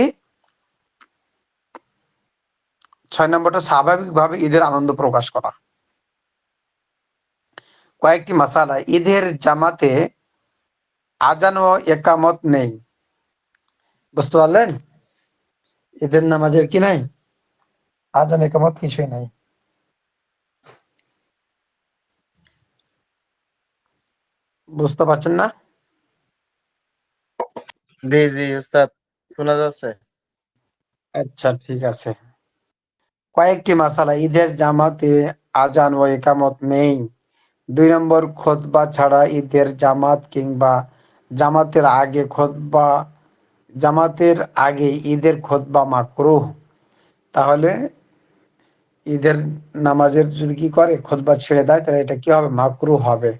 6 নম্বরটা স্বাভাবিকভাবে ঈদের আনন্দ প্রকাশ করা। কয়েকটি মাসালা, ঈদের জামাতে আজান ও একামত নেই, বুঝতে পারলেন? ঈদের নামাজের কি নাই, আজান একামত কিছুই নাই। বুঝতে পারছেন না? জি জি উস্তাদ, শোনা যাচ্ছে। আচ্ছা ঠিক আছে। কয়েকটি মাসালা, ঈদের জামাতে আজান ও একামত নেই। 2 নম্বর, খুতবা ছাড়া ঈদের জামাত কিংবা জামাতের আগে খুতবা, জামাতের আগে ঈদের খুতবা মাকরুহ। তাহলে ঈদের নামাজের যদি কি করে খুতবা ছেড়ে দেয়, তাহলে এটা কি হবে, মাকরুহ হবে।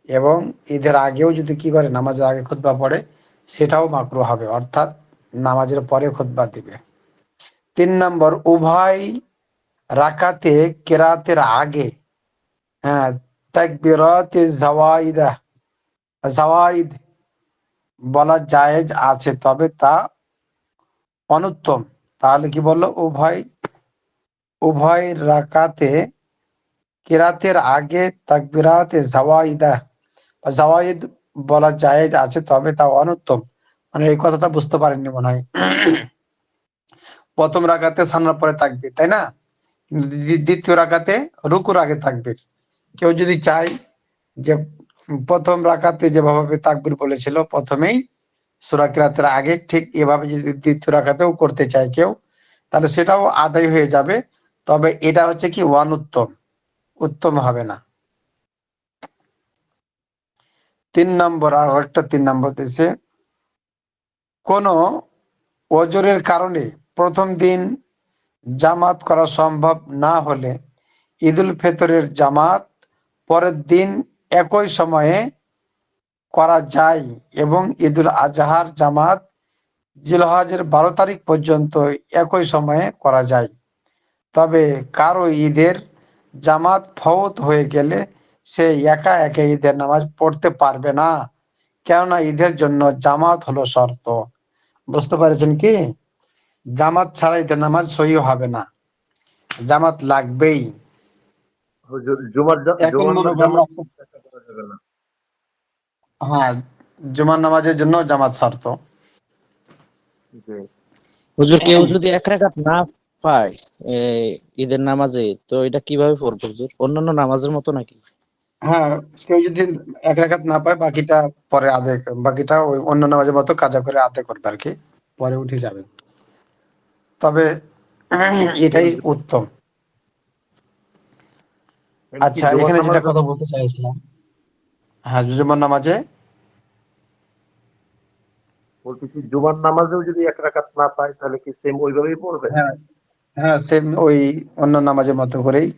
এবং ঈদের আগেও যদি কি করে নামাজের আগে খুতবা পড়ে, সেটাও মাকরুহ হবে, অর্থাৎ নামাজের পরে খুতবা দিবে। 3 নম্বর, উভয় রাকাতে কেরাতের আগে, হ্যাঁ, তাকবীরাতে জাওয়াইদ বলা জায়েজ আছে, তবে তা অনুত্তম। তাহলে কি বললো, উভয় রাকাতে কেরাতের আগে তাকবীরাতে জাওয়াইদ বলা জায়েজ আছে, তবে তা অনুত্তম। মানে এই কথাটা বুঝতে পারেননি মনে হয়। প্রথম রাকাতে সানার পরে তাকবীর, তাই না? দ্বিতীয় রাকাতে রুকুর আগে তাকবীর। কেউ যদি চায় যে প্রথম রাকাতে যেভাবে তাকবীর বলেছিল প্রথমেই সূরা কিরাতের আগে, ঠিক এভাবে যদি দ্বিতীয় রাকাতেও করতে চায় কেউ, তাহলে সেটাও আদায় হয়ে যাবে। তবে এটা হচ্ছে কি অনুত্তম, উত্তম হবে না। 3 নম্বর, আর একটা 3 নম্বর দিয়েছে, কোন ওজরের কারণে প্রথম দিন জামাত করা সম্ভব না হলে ঈদুল ফিতরের জামাত পরের দিন একই সময়ে করা যায়, এবং ঈদুল আজহার জামাত জিলহজের 12 তারিখ পর্যন্ত একই সময়ে করা যায়। তবে কারো ঈদের জামাত ফৌত হয়ে গেলে সে একা একা ঈদের নামাজ পড়তে পারবে না, কেননা ঈদের জন্য জামাত হলো শর্ত। বুঝতে পারছেন কি? জামাত ছাড়া ঈদের নামাজ সহি হবে না, জামাত লাগবেই। হুজুর, জুমার এখন মনে করেন জামাত চেষ্টা করা যাবে না। হ্যাঁ, জুমার নামাজের জন্য জামাত শর্ত। জি। হুজুর কেউ যদি এক রাকাত না পায় ঈদের নামাজে, তো এটা কিভাবে পড়বে হুজুর? অন্যান্য নামাজের মতো নাকি? হ্যাঁ, কেউ যদি 1 রাকাত না পায়, বাকিটা পরে আদায়, বাকিটা ওই অন্য নামাজের মতো কাজা করে আদায় করবে আর কি, পরে উঠে যাবে। তবে এটাই উত্তম। তাহলে কি আচ্ছা, জুমার এখানে যেটা নামাজে, কথা বলতে চাইছিলাম, হ্যাঁ, জুমার নামাজে, বলতেছি জুমার নামাজেও যদি এক রাকাত না পায়, তাহলে কি সেম ওইভাবেই পড়বে? হ্যাঁ হ্যাঁ, সেম ওই অন্য নামাজের মতো করেই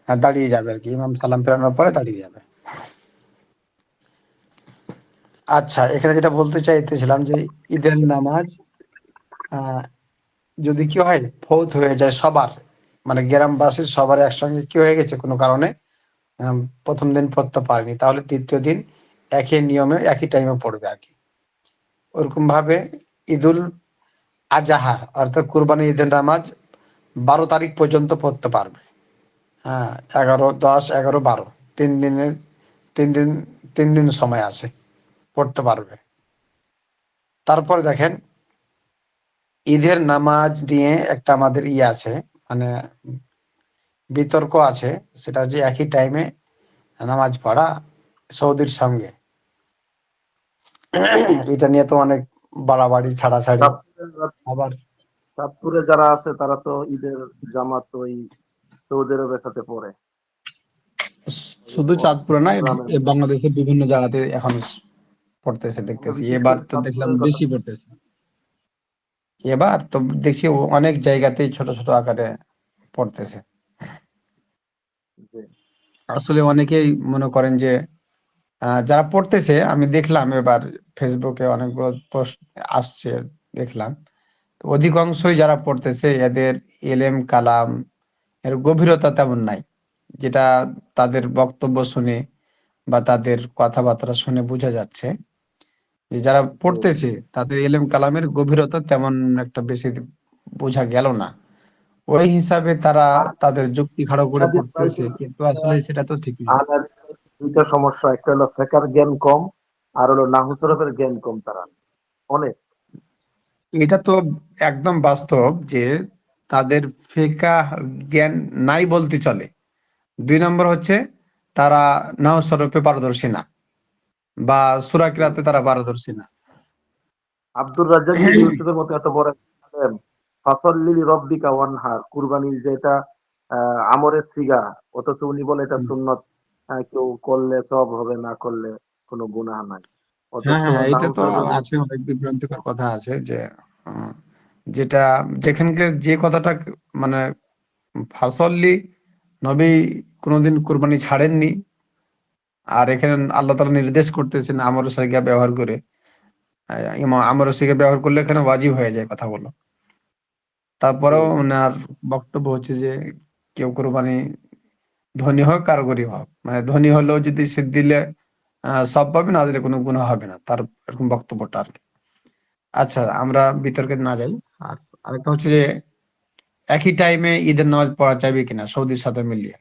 দাঁড়িয়ে যাবে আর কি, ইমাম সালাম ফেরানোর পরে দাঁড়িয়ে যাবে। আচ্ছা, এখানে যেটা বলতে চাইতেছিলাম যে ঈদের নামাজ আহ যদি কি হয় ফৌত হয়ে যায় সবার, মানে গ্রামবাসীর সবার একসঙ্গে কি হয়ে গেছে কোনো কারণে, প্রথম দিন পড়তে পারেনি, তাহলে দ্বিতীয় দিন একই নিয়মে একই টাইমে পড়বে আর কি। ওরকম ভাবে ঈদুল আজহা অর্থাৎ কুরবানি ঈদের নামাজ 12 তারিখ পর্যন্ত পড়তে পারবে। হ্যাঁ, 11, 10, 11, 12, 3 দিনের 3 দিন 3 দিন সময় আছে, পড়তে পারবে। তারপরে দেখেন, ঈদের নামাজ নিয়ে একটা আমাদের আছে, মানে বিতর্ক আছে, সেটা হচ্ছে একই টাইমে নামাজ পড়া সৌদির সঙ্গে। এটা নিয়ে তো অনেক বাড়াবাড়ি ছাড়াছাড়ি। চাঁদপুরে আবার চাঁদপুরে যারা আছে তারা তো ঈদের জামাত ওই সৌদি আরবের সাথে পড়ে। শুধু চাঁদপুরে না, গ্রামের এ বাংলাদেশের বিভিন্ন জায়গাতে এখন পড়তেছে দেখতেছি, বিশেষ এবার করে তো দেখলাম চাঁদপুরের কথা। বেশি পড়তেছে। এবার তো দেখছি অনেক জায়গাতেই ছোট ছোট আকারে পড়তেছে। জি, আসলে অনেকেই মনে করেন যে যারা পড়তেছে, আমি দেখলাম এবার ফেসবুকে অনেকগুলো পোস্ট আসছে, দেখলাম তো অধিকাংশই যারা পড়তেছে এদের এলেম কালাম এর গভীরতা তেমন নাই, যেটা তাদের বক্তব্য শুনে বা তাদের কথাবার্তা শুনে বোঝা যাচ্ছে যে যারা জি। পড়তেছে তাদের এলেম কালামের গভীরতা তেমন একটা বেশি বোঝা গেল না। ওই হিসাবে তারা আর তাদের যুক্তি খাড়ো করে হাদিস পড়তেছে, রাইতের কিন্তু আসলে সেটা তো ঠিক না। আর দুইটা সমস্যা, একটা হলো ফেকার জ্ঞান কম, আর হলো নাহু সরফের জ্ঞান কম তারা অনেক। এটা তো একদম বাস্তব যে তাদের ফিকাহ জ্ঞান নাই বলতে চলে। 2 নম্বর হচ্ছে তারা নাহু সরফে পারদর্শী না, বা সূরা কিরাতে তারা পারদর্শী না। আব্দুর রাজ্জাক বিন ইউসুফের মতো এত বড় আলেম, ফাসাল্লি লিরাব্বিকা ওয়ানহার, কুরবানির যেটা আমরের সিগা, অথচ উনি বলে এটা হুম। সুন্নত, কেউ করলে সব হবে, না করলে কোনো গুনাহ নাই। হ্যাঁ অথচ হ্যাঁ, এটা নাহু তো সরফের আছে, অনেক বিভ্রান্তিকর কথা আছে যে উম, যেটা যেখানকার যে কথাটা মানে ফাসল্লি, নবী কোনোদিন কোরবানি ছাড়েননি, আর এখানে আল্লাহ তাআলা নির্দেশ করতেছেন আমর সাইগা ব্যবহার করে। আমর সাইগা ব্যবহার করলে এখানে ওয়াজিব হয়ে যায় কথাগুলো। তারপরেও ওনার বক্তব্য হচ্ছে যে কেউ কোরবানি ধনী হোক আর গরিব হোক, মানে ধনী হলেও যদি সে দিলে সব পাবে, না দিলে কোনো গুনাহ হবে না, তার এরকম বক্তব্যটা আর কি। আচ্ছা, আমরা বিতর্কে না যাই। আর আরেকটা হচ্ছে যে একই টাইমে ঈদের নামাজ পড়া যাবে কিনা সৌদির সাথে মিলিয়ে।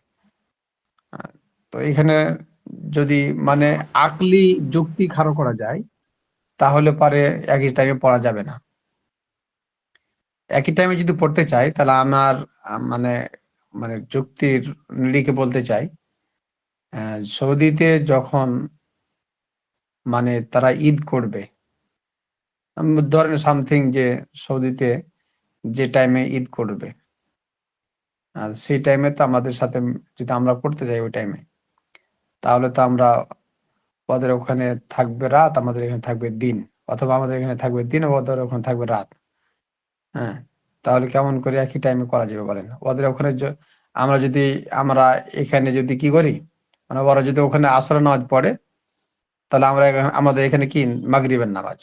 আহ, তো এখানে যদি মানে আকলি যুক্তি খাড়ো করা যায়, তাহলে পারে একই টাইমে পড়া যাবে না। একই টাইমে যদি পড়তে চাই তাহলে আমার মানে মানে যুক্তির নিরিখে বলতে চাই, সৌদিতে যখন মানে তারা ঈদ করবে, ধরেন সামথিং যে সৌদিতে যে টাইমে ঈদ করবে, আর সেই টাইমে তো আমাদের সাথে যদি আমরা করতে যাই ওই টাইমে, তাহলে তো আমরা ওদের ওখানে থাকবে রাত, আমাদের এখানে থাকবে দিন, অথবা আমাদের এখানে থাকবে দিন, ওদের ওখানে থাকবে রাত। হ্যাঁ, তাহলে কেমন করে একই টাইমে করা যাবে বলেন? ওদের ওখানে আমরা যদি আমরা এখানে যদি কি করি, মানে ওরা যদি ওখানে আসর নামাজ পড়ে, তাহলে আমরা আমাদের এখানে কি মাগরিবের নামাজ,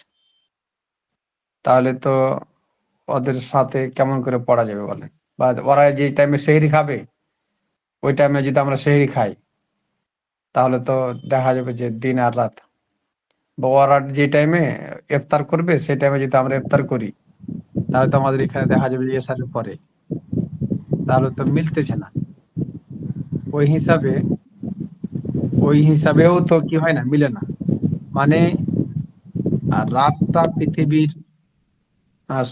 তাহলে তো ওদের সাথে কেমন করে পড়া যাবে বলেন? বা ওরা যে টাইমে সেহরি খাবে, ওই টাইমে যদি আমরা সেহরি খাই, তাহলে তো দেখা যাবে যে দিন আর রাত। বা ওরা যে টাইমে ইফতার করবে, সেই টাইমে যদি আমরা ইফতার করি, তাহলে তো আমাদের এখানে দেখা যাবে যে এশারের পরে, তাহলে তো মিলতেছে না। ওই হিসাবে ওই হিসাবেও তো কি হয় না, মিলে না। মানে রাতটা পৃথিবীর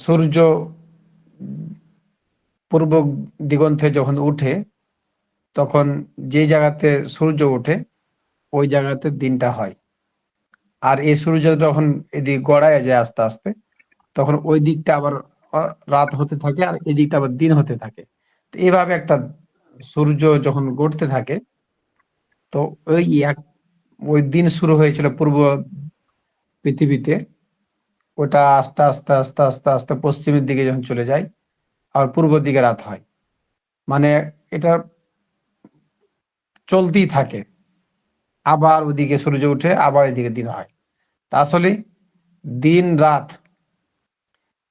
সূর্য পূর্ব দিগন্তে যখন উঠে, তখন যে জায়গাতে সূর্য ওঠে ওই জায়গাতে দিনটা হয়। আর এই সূর্য যখন এদিকে গড়ায় যায় আস্তে আস্তে, তখন ওই দিকটা আবার রাত হতে থাকে, আর এই দিকটা আবার দিন হতে থাকে। তো এইভাবে একটা সূর্য যখন গড়তে থাকে, তো ওই এক ওই দিন শুরু হয়েছিল পূর্ব পৃথিবীতে, ওটা আস্তে আস্তে আস্তে আস্তে আস্তে পশ্চিমের দিকে যখন চলে যায়, আর পূর্ব দিকে রাত হয়। মানে এটা চলতেই থাকে, আবার ওদিকে সূর্য উঠে, আবার এদিকে দিন হয়। তা আসলে দিন রাত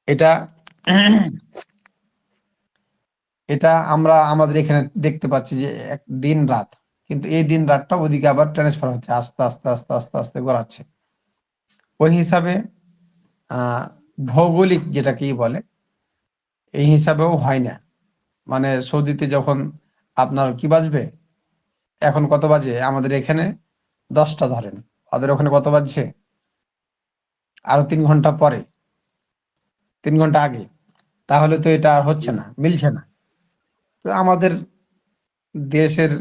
এটা এটা আমরা আমাদের এখানে দেখতে পাচ্ছি যে এক দিন রাত, কিন্তু এই দিন রাতটা ওদিকে আবার ট্রান্সফার হচ্ছে, আস্তে আস্তে আস্তে আস্তে আস্তে গড়াচ্ছে। ওই হিসাবে আহ ভৌগোলিক যেটা কি বলে, এই হিসাবেও হয় না। মানে সৌদিতে যখন আপনার কি বাজবে, এখন কত বাজে আমাদের এখানে 10টা ধরেন, ওদের ওখানে কত বাজছে আরো 3 ঘন্টা পরে, 3 ঘন্টা আগে, তাহলে তো এটা আর হচ্ছে না, মিলছে না। তো আমাদের দেশের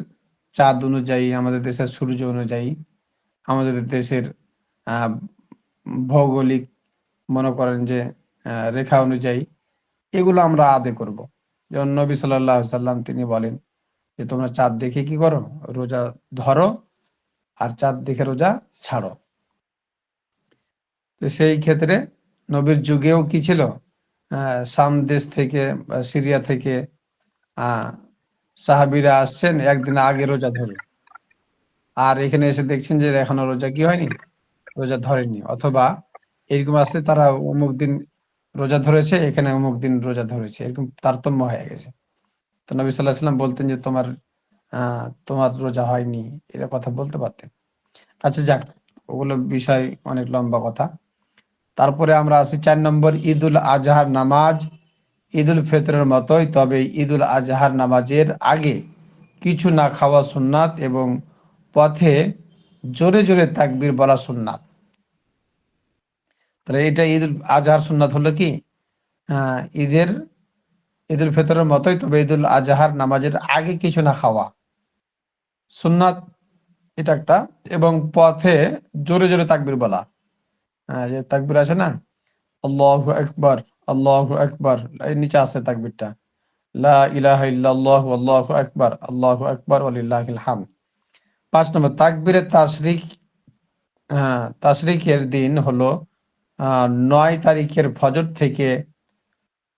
চাঁদ অনুযায়ী, আমাদের দেশের সূর্য অনুযায়ী, আমাদের দেশের আহ ভৌগোলিক মনে করেন যে রেখা অনুযায়ী এগুলো আমরা আদে করব। যেমন নবী সাল্লাল্লাহু আলাইহি সাল্লাম তিনি বলেন যে তোমরা চাঁদ দেখে কি করো, রোজা ধরো, আর চাঁদ দেখে রোজা ছাড়ো। তো সেই ক্ষেত্রে নবীর যুগেও কি ছিল, শাম দেশ থেকে বা সিরিয়া থেকে সাহাবীরা আসছেন একদিন আগে রোজা ধরে, আর এখানে এসে দেখছেন যে এখনো রোজা কি হয়নি, রোজা ধরেনি, অথবা এরকম আসলে তারা অমুক দিন রোজা ধরেছে, এখানে অমুক দিন রোজা ধরেছে, এরকম তারতম্য হয়ে গেছে। তো নবী সাল্লাল্লাহু আলাইহি ওয়াসাল্লাম বলতেন যে তোমার রোজা হয়নি, এরা কথা বলতে পারতেন। আচ্ছা যাক, ওগুলো বিষয় অনেক লম্বা কথা। তারপরে আমরা আসি 4 নম্বর, ঈদুল আজহার নামাজ ঈদুল ফিতরের মতোই, তবে ঈদুল আজহার নামাজের আগে কিছু না খাওয়া সুন্নাত এবং পথে জোরে জোরে তাকবীর বলা সুন্নাত। তাহলে এটা ঈদুল আজহার সুন্নাত হলো কি, ঈদুল ফিতরের মতোই, তবে ঈদুল আজহার নামাজের আগে কিছু না খাওয়া সুন্নাত, এটা একটা। এবং পথে জোরে জোরে তাকবীর বলা, যে তাকবীর আছে না, আল্লাহু আকবার, আল্লাহু আকবার, এই নিচে আছে তাকবীরটা, লা ইলাহা ইল্লাল্লাহু আল্লাহু আকবার, আল্লাহু আকবার ওয়ালিল্লাহিল হামদ। 5 নম্বর, তাকবীরে তাশরিক, তাশরিকের দিন হলো 9 তারিখের ফজর থেকে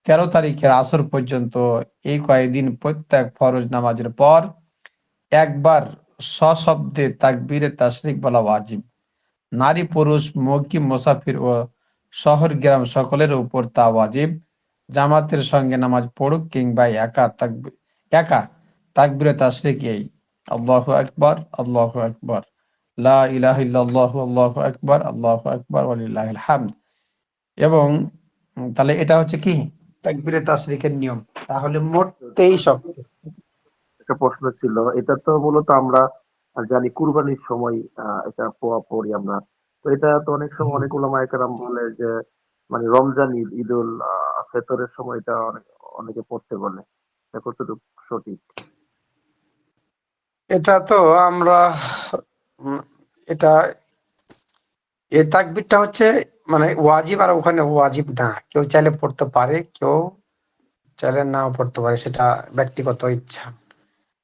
13 তারিখের আসর পর্যন্ত। এই কয়েকদিন প্রত্যেক ফরজ নামাজের পর একবার সশব্দে তাকবীরে তাশরিক বলা ওয়াজিব। নারী পুরুষ মুকিম মুসাফির ও শহর গ্রাম সকলের উপর তা ওয়াজিব। জামাতের সঙ্গে নামাজ পড়ুক কিংবা একা তাকবীরে তাশরিক এই, আল্লাহু আকবার, আল্লাহু আকবার, লা ইলাহা ইল্লাল্লাহু আল্লাহু আকবার, আল্লাহু আকবার ওয়ালিল্লাহিল হামদ। এবং তাহলে এটা হচ্ছে কি তাকবীরে তাশরিকের নিয়ম। তাহলে মোট 23 অক্ট। একটা প্রশ্ন ছিল, এটা তো মূলত আমরা জানি কুরবানির সময় এটা পড়ি আমরা। তো এটা তো অনেক সময় অনেক উলামায়ে কেরাম বলে যে মানে রমজান ঈদ, ঈদুল ফিতরের সময় এটা অনেকে পড়তে বলে, এটা কতটুকু সঠিক? এটা তো আমরা এটা এই তাকবীরটা হচ্ছে মানে ওয়াজিব, আর ওখানে ওয়াজিব না, কেউ চাইলে পড়তে পারে, কেউ চাইলে নাও পড়তে পারে, সেটা ব্যক্তিগত ইচ্ছা।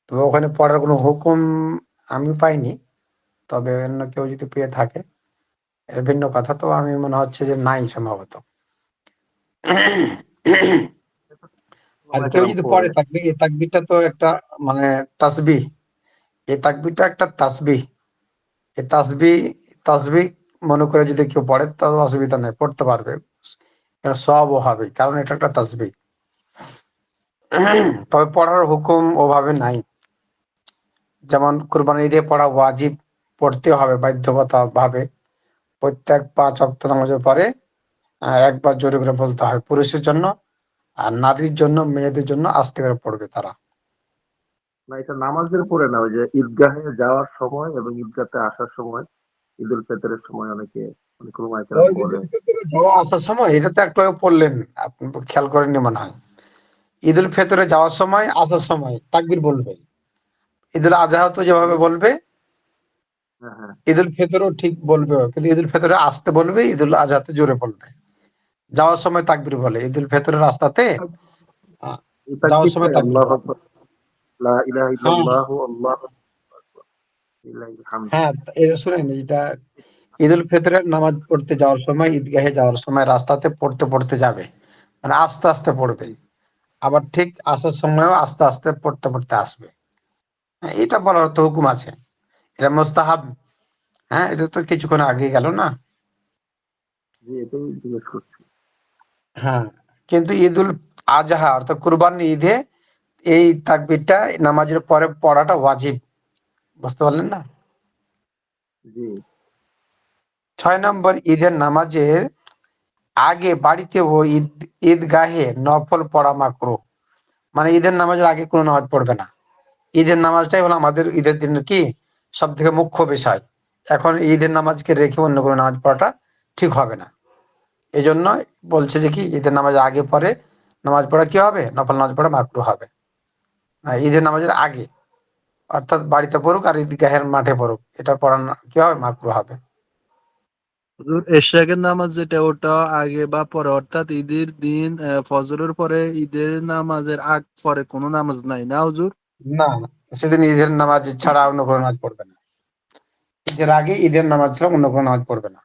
তবে ওখানে পড়ার কোনো হুকুম আমি পাইনি, তবে অন্য কেউ যদি পেয়ে থাকে এটা ভিন্ন কথা। তো আমি মনে হচ্ছে যে নাই সম্ভবত। আর উলামায়ে কেউ কেরাম যদি পড়ে। পড়ে তাকবীর, এই তাকবীরটা তো একটা মানে তাসবিহ, এই তাকবীরটা একটা তাসবিহ। এই তাসবিহ মনে করে যদি কেউ পড়ে তাহলে অসুবিধা নেই, পড়তে পারবে, সওয়াবও হবে, কারণ এটা একটা তাসবিহ। তবে পড়ার হুকুম ওভাবে নাই, যেমন কুরবানির ঈদে পড়া ওয়াজিব, পড়তে হবে বাধ্যকতা ভাবে। প্রত্যেক 5 ওয়াক্ত নামাজের পরে একবার জোরে করে বলতে হয়, পুরুষের জন্য, আর নারীর জন্য, মেয়েদের জন্য আস্তে করে পড়বে তারা। না, এটা নামাজের পরে না, ওই যে ঈদগাহে যাওয়ার সময় এবং ঈদগাহতে আসার সময়, ঈদুল ফিতরের সময় অনেক উলামায়ে কেরাম ওই যে বলে। ঈদুল ফিতরে যাওয়া আসার সময়, এটা তো একটু আগে পড়লেন, আপনি খেয়াল করেননি মনে হয়। ঈদুল ফিতরে যাওয়ার সময় আসার সময় তাকবীর বলবে, ঈদুল আজহা তো যেভাবে বলবে, হ্যাঁ, হ্যাঁ। ঈদুল ফিতরও ঠিক বলবে, কিন্তু ঈদুল ফিতরে আসতে বলবে, ঈদুল আজহাতে জোরে বলবে। যাওয়ার সময় তাকবীর বলে, ঈদুল ফিতরের রাস্তাতে এই যাওয়ার তাকবীরটাই সময় তাকবীর আল্লাহু বলে। আকবার, লা ইলাহা হ্যাঁ, ইল্লাল্লাহু আল্লাহু লিল্লাহিল হামদ। হ্যাঁ, এটা শুনেন, এটা ঈদুল ফিতরের নামাজ পড়তে যাওয়ার সময়, ঈদগাহে যাওয়ার সময় রাস্তাতে পড়তে পড়তে যাবে, মানে আস্তে আস্তে পড়বে। আবার ঠিক আসার সময়ও আস্তে আস্তে পড়তে পড়তে আসবে। হ্যাঁ, এটা বলার তো হুকুম আছে, এটা মুস্তাহাব। হ্যাঁ, এটা তো কিছুক্ষণ আগে গেল না। জি, এটাই জিজ্ঞেস করছি। হ্যাঁ, কিন্তু ঈদুল আজহা অর্থাৎ কুরবানি ঈদে এই তাকবীরটা নামাজের পরে পড়াটা ওয়াজিব। বুঝতে পারলেন না? জি। 6 নম্বর, ঈদের নামাজের আগে বাড়িতে ও ঈদগাহে নফল পড়া মাকরুহ। মানে ঈদের নামাজের আগে কোনো নামাজ পড়বে না। ঈদের নামাজটাই হলো আমাদের ঈদের দিনের কি সব থেকে মুখ্য বিষয়। এখন ঈদের নামাজকে রেখে অন্য কোনো নামাজ পড়াটা ঠিক হবে না। এই জন্য বলছে যে কি ঈদের নামাজ আগে পরে নামাজ পড়া কি হবে, নফল নামাজ পড়া মাকরুহ হবে। আর ঈদের নামাজের আগে অর্থাৎ বাড়িতে পড়ুক আর ঈদগাহের মাঠে পড়ুক, এটা পড়া কি হবে, মাকরুহ হবে। হুজুর, এশরাকের নামাজ যেটা, ওটা আগে বা পরে, অর্থাৎ ঈদের দিন ফজরের পরে ঈদের নামাজের আগ পরে কোনো নামাজ নাই না হুজুর? না, সেদিন ঈদের নামাজ ছাড়া অন্য কোনো নামাজ পড়বে না। ঈদের আগে ঈদের নামাজ ছাড়া অন্য কোনো নামাজ পড়বে না।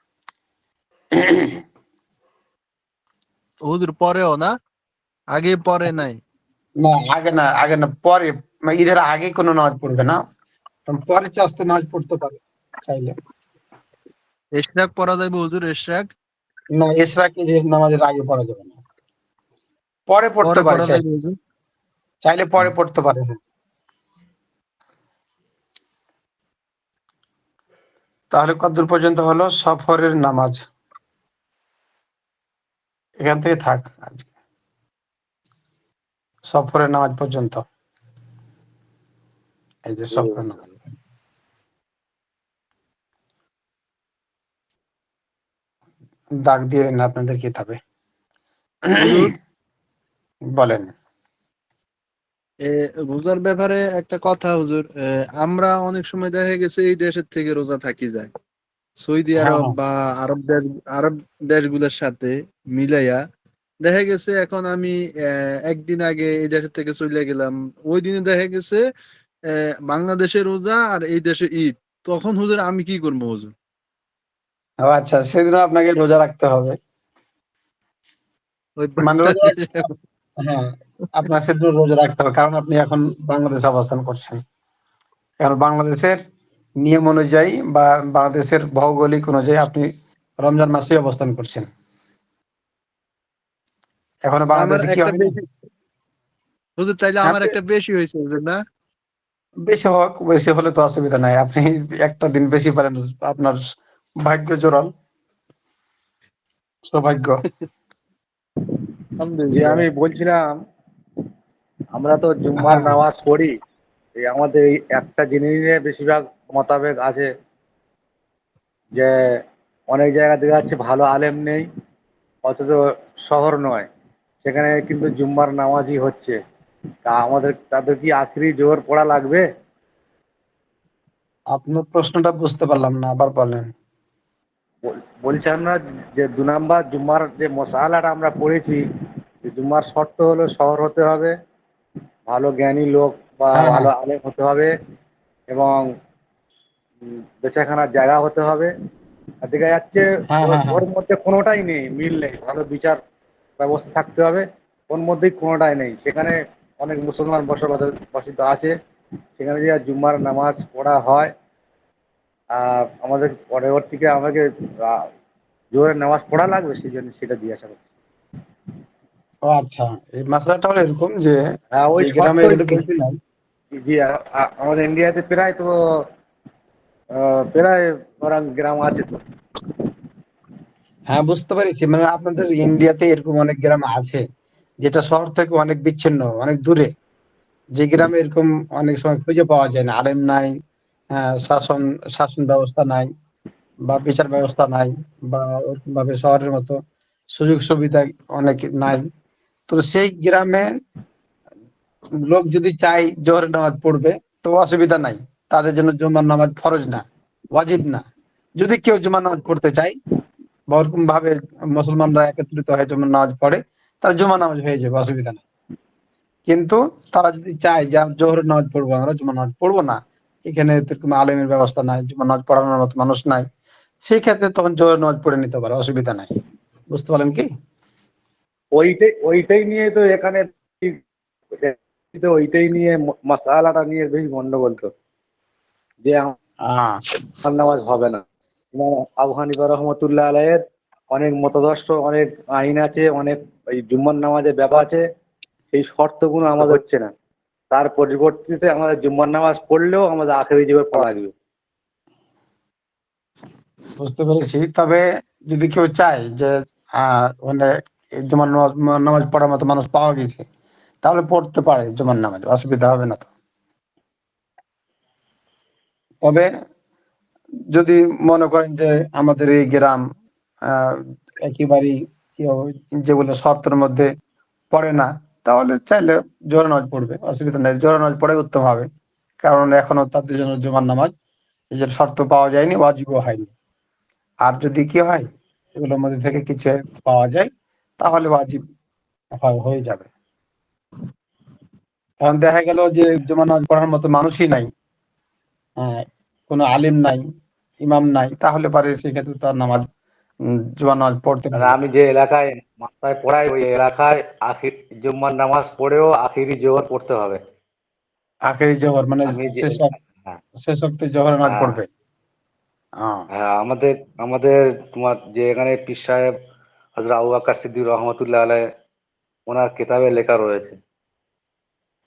হুজুর পরেও না, আগে পরে নাই? না আগে না পরে, মানে ঈদের আগে কোনো নামাজ পড়বে না, পরে চাষতে নামাজ পড়তে পারে চাইলে। ইশরাক পড়া যাবে হুজুর? ইশরাক না, ইশরাক ঈদের নামাজের আগে পড়া যাবে না, পরে পড়তে পরে পারে পড়া যাবে হুজুর? চাইলে পরে পড়তে পারে। তাহলে কতদূর পর্যন্ত হলো সফরের নামাজ? এখান থেকে থাক আজকে, সফরের নামাজ পর্যন্ত। এই যে সফরের নামাজ, দাগ দিয়ে না আপনাদের কিতাবে। হুজুর বলেন। রোজার ব্যাপারে একটা কথা হুজুর, আমরা অনেক সময় দেখা গেছে এই দেশের থেকে রোজা থাকি যায় সৌদি হ্যাঁ আরব হ্যাঁ বা আরব দেশগুলোর সাথে মিলাইয়া। দেখা গেছে এখন আমি একদিন আগে এই দেশের থেকে চলে গেলাম, ওই দিনে দেখা গেছে বাংলাদেশে রোজা আর এই দেশে ঈদ। তখন হুজুর আমি কি করবো হুজুর? ও আচ্ছা, সেদিন আপনাকে রোজা রাখতে হবে। ওই মানে রোজা, হ্যাঁ, আপনার সেদিন রোজা রাখতে হবে, কারণ আপনি এখন বাংলাদেশে অবস্থান করছেন। কারণ বাংলাদেশের নিয়ম অনুযায়ী বা বাংলাদেশের ভৌগোলিক অনুযায়ী আপনি রমজান মাসে অবস্থান করছেন। এখনো আমার বাংলাদেশে কি একটা হয় না? বেশি হুজুর, তাইলে হ্যাঁ, আমার একটা বেশি হয়েছে হুজুর না? বেশি হোক, বেশি হলে তো অসুবিধা নাই, আপনি একটা দিন বেশি পারেন, আপনার ভাগ্য জোরাল, সৌভাগ্য। যে আলহামদুলিল্লাহ। আমি বলছিলাম, আমরা তো জুম্মার হ্যাঁ নামাজ পড়ি, এই আমাদের এই একটা জিনিস নিয়ে বেশিরভাগ মতাবেক আছে যে অনেক জায়গা দেখা যাচ্ছে ভালো আলেম নেই, অথচ শহর নয়, সেখানে কিন্তু জুম্মার নামাজই হচ্ছে। তা তাদের কি আখরি জোহর পড়া লাগবে? আপনার প্রশ্নটা বুঝতে পারলাম না, আবার বলেন। বলছিলাম না যে 2 নাম্বার জুম্মার যে মশালাটা আমরা পড়েছি, যে জুম্মার শর্ত হলো শহর হতে হবে, ভালো জ্ঞানী লোক বা হ্যাঁ হ্যাঁ ভালো আলেম হতে হবে, এবং বেচাখানার জায়গা হতে হবে। আর দেখা যাচ্ছে হ্যাঁ ওর হ্যাঁ হ্যাঁ ওর মধ্যে কোনোটাই নেই, মিল নেই, ভালো বিচার ব্যবস্থা থাকতে হবে, ওর মধ্যেই কোনোটাই নেই। সেখানে অনেক মুসলমান বসবাসিত আছে, সেখানে যে জুম্মার নামাজ পড়া হয়, আর আমাদের পরবর্তীকে আমাকে জোহরের নামাজ পড়া লাগবে, সেই জন্য সেটা জিজ্ঞাসা করছি। ও আচ্ছা, এই মাসলাটা হলো এরকম যে হ্যাঁ, ওই যে গ্রামে শর্তই এগুলো বেশি নাই। জি। আমাদের ইন্ডিয়াতে প্রায় তো প্রায় ওরা গ্রাম আছে তো। হ্যাঁ, বুঝতে পেরেছি, মানে আপনাদের ইন্ডিয়াতে এরকম অনেক গ্রাম আছে যেটা শহর থেকে অনেক বিচ্ছিন্ন, অনেক দূরে, যে গ্রামে এরকম অনেক সময় খুঁজে পাওয়া যায় না, আলেম নাই, শাসন শাসন ব্যবস্থা নাই, বা বিচার ব্যবস্থা নাই, বা ওরকম ভাবে শহরের মতো সুযোগ সুবিধা অনেক নাই। তো সেই গ্রামে লোক যদি চায় জোহরের নামাজ পড়বে, তো অসুবিধা নাই, তাদের জন্য জুমার নামাজ ফরজ না, ওয়াজিব না। যদি কেউ জুমার নামাজ পড়তে চায় বা ওরকম ভাবে মুসলমানরা একত্রিত হয়ে জুমার নামাজ পড়ে, তার জুমার নামাজ হয়ে যাবে, অসুবিধা নেই। কিন্তু তারা যদি চায় যে জোহরের নামাজ পড়বো, আমরা জুমার নামাজ পড়বো না, এখানে এরকম আলেমের ব্যবস্থা নাই, জুমার নামাজ পড়ানোর মতো মানুষ নাই, সেই ক্ষেত্রে তখন জোহরের নামাজ পড়ে নিতে পারে, অসুবিধা নাই। বুঝতে পারলেন কি? ওইটাই নিয়ে তো এখানে তো ওইটাই নিয়ে মাসালাটা নিয়ে বেশ গন্ডগোল তো, যে আহ আমার নামাজ হবে না। ইমাম আবু হানিফা রহমতুল্লাহ আলাইয়ের অনেক মতাদর্শ, অনেক আইন আছে, অনেক এই জুম্মার নামাজের ব্যাপার আছে, সেই শর্তগুলো আমাদের হচ্ছে না। তার পরিবর্তে আমাদের জুম্মার নামাজ পড়লেও আমাদের আখেরি জীবন পড়া লাগবে। বুঝতে পেরেছি, তবে যদি কেউ চায় যে মানে জুমার নামাজ পড়ার মতো মানুষ পাওয়া গেছে, তাহলে পড়তে পারে জুমার নামাজ, অসুবিধা হবে না তো। তবে যদি মনে করেন যে আমাদের এই গ্রাম আহ একেবারেই যেগুলো শর্তের মধ্যে পড়ে না, তাহলে চাইলে জোহর নামাজ পড়বে, অসুবিধা নেই, জোহর নামাজ পড়ে উত্তম হবে। কারণ এখনো তাদের জন্য জুমার নামাজ এই যে শর্ত পাওয়া যায়নি, ওয়াজিবও হয়নি। আর যদি কি হয়, এগুলোর মধ্যে থেকে কিছু পাওয়া যায়, তাহলে ওয়াজিব হয়ে যাবে। এখন দেখা গেল যে জুমার নামাজ পড়ার মতো মানুষই নাই, হ্যাঁ, কোনো আলিম নাই, ইমাম নাই, তাহলে পারে সেক্ষেত্রে তার নামাজ জুমার নামাজ পড়তে মানে হবে। আমি যে এলাকায় মাস্টার পড়াই ওই এলাকায় আখির জুম্মার নামাজ পড়েও আখিরি জোহর পড়তে হবে। আখেরি জোহর মানে আমি যে হ্যাঁ শেষ ওয়াক্তে জোহর নামাজ হ্যাঁ পড়বে। হ্যাঁ। হ্যাঁ আমাদের আমাদের তোমার যে এখানে পীর সাহেব হযরত আবু বকর সিদ্দিক রহমতুল্লাহ আলাইহ ওনার কিতাবে লেখা রয়েছে।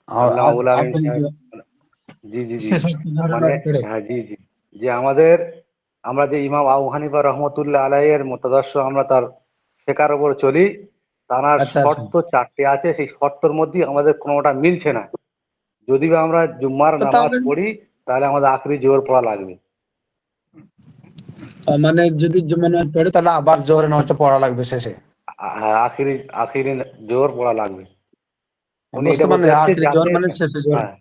আল্লামা আবুল আমিন আখেরি সাহেব জোহর, জি জি জি শেষ ওয়াক্তে জোহর মানে নামাজ পড়ে। হ্যাঁ জি জি যে আমরা যে ইমাম আবু হানিফা রহমতুল্লাহ আলাইয়ের মতাদর্শ আমরা তার শেখার উপর চলি, তার আচ্ছা আচ্ছা। শর্ত 4টে আছে, সেই শর্তর মধ্যেই আমাদের কোনোটা মিলছে না। যদি বা আমরা জুম্মার তো নামাজ তাহলে পড়ি তাহলে আমাদের আখরি জোহর পড়া লাগবে। মানে যদি জুমার নামাজ পড়ে তাহলে আবার জোহরের নামাজটা পড়া লাগবে শেষে। হ্যাঁ আখরি আখরি জোহর পড়া লাগবে। উনি এটা বুঝতে বলতে মানে চাচ্ছে আখেরি জোহর যাতে মানে শেষে জোহর, হ্যাঁ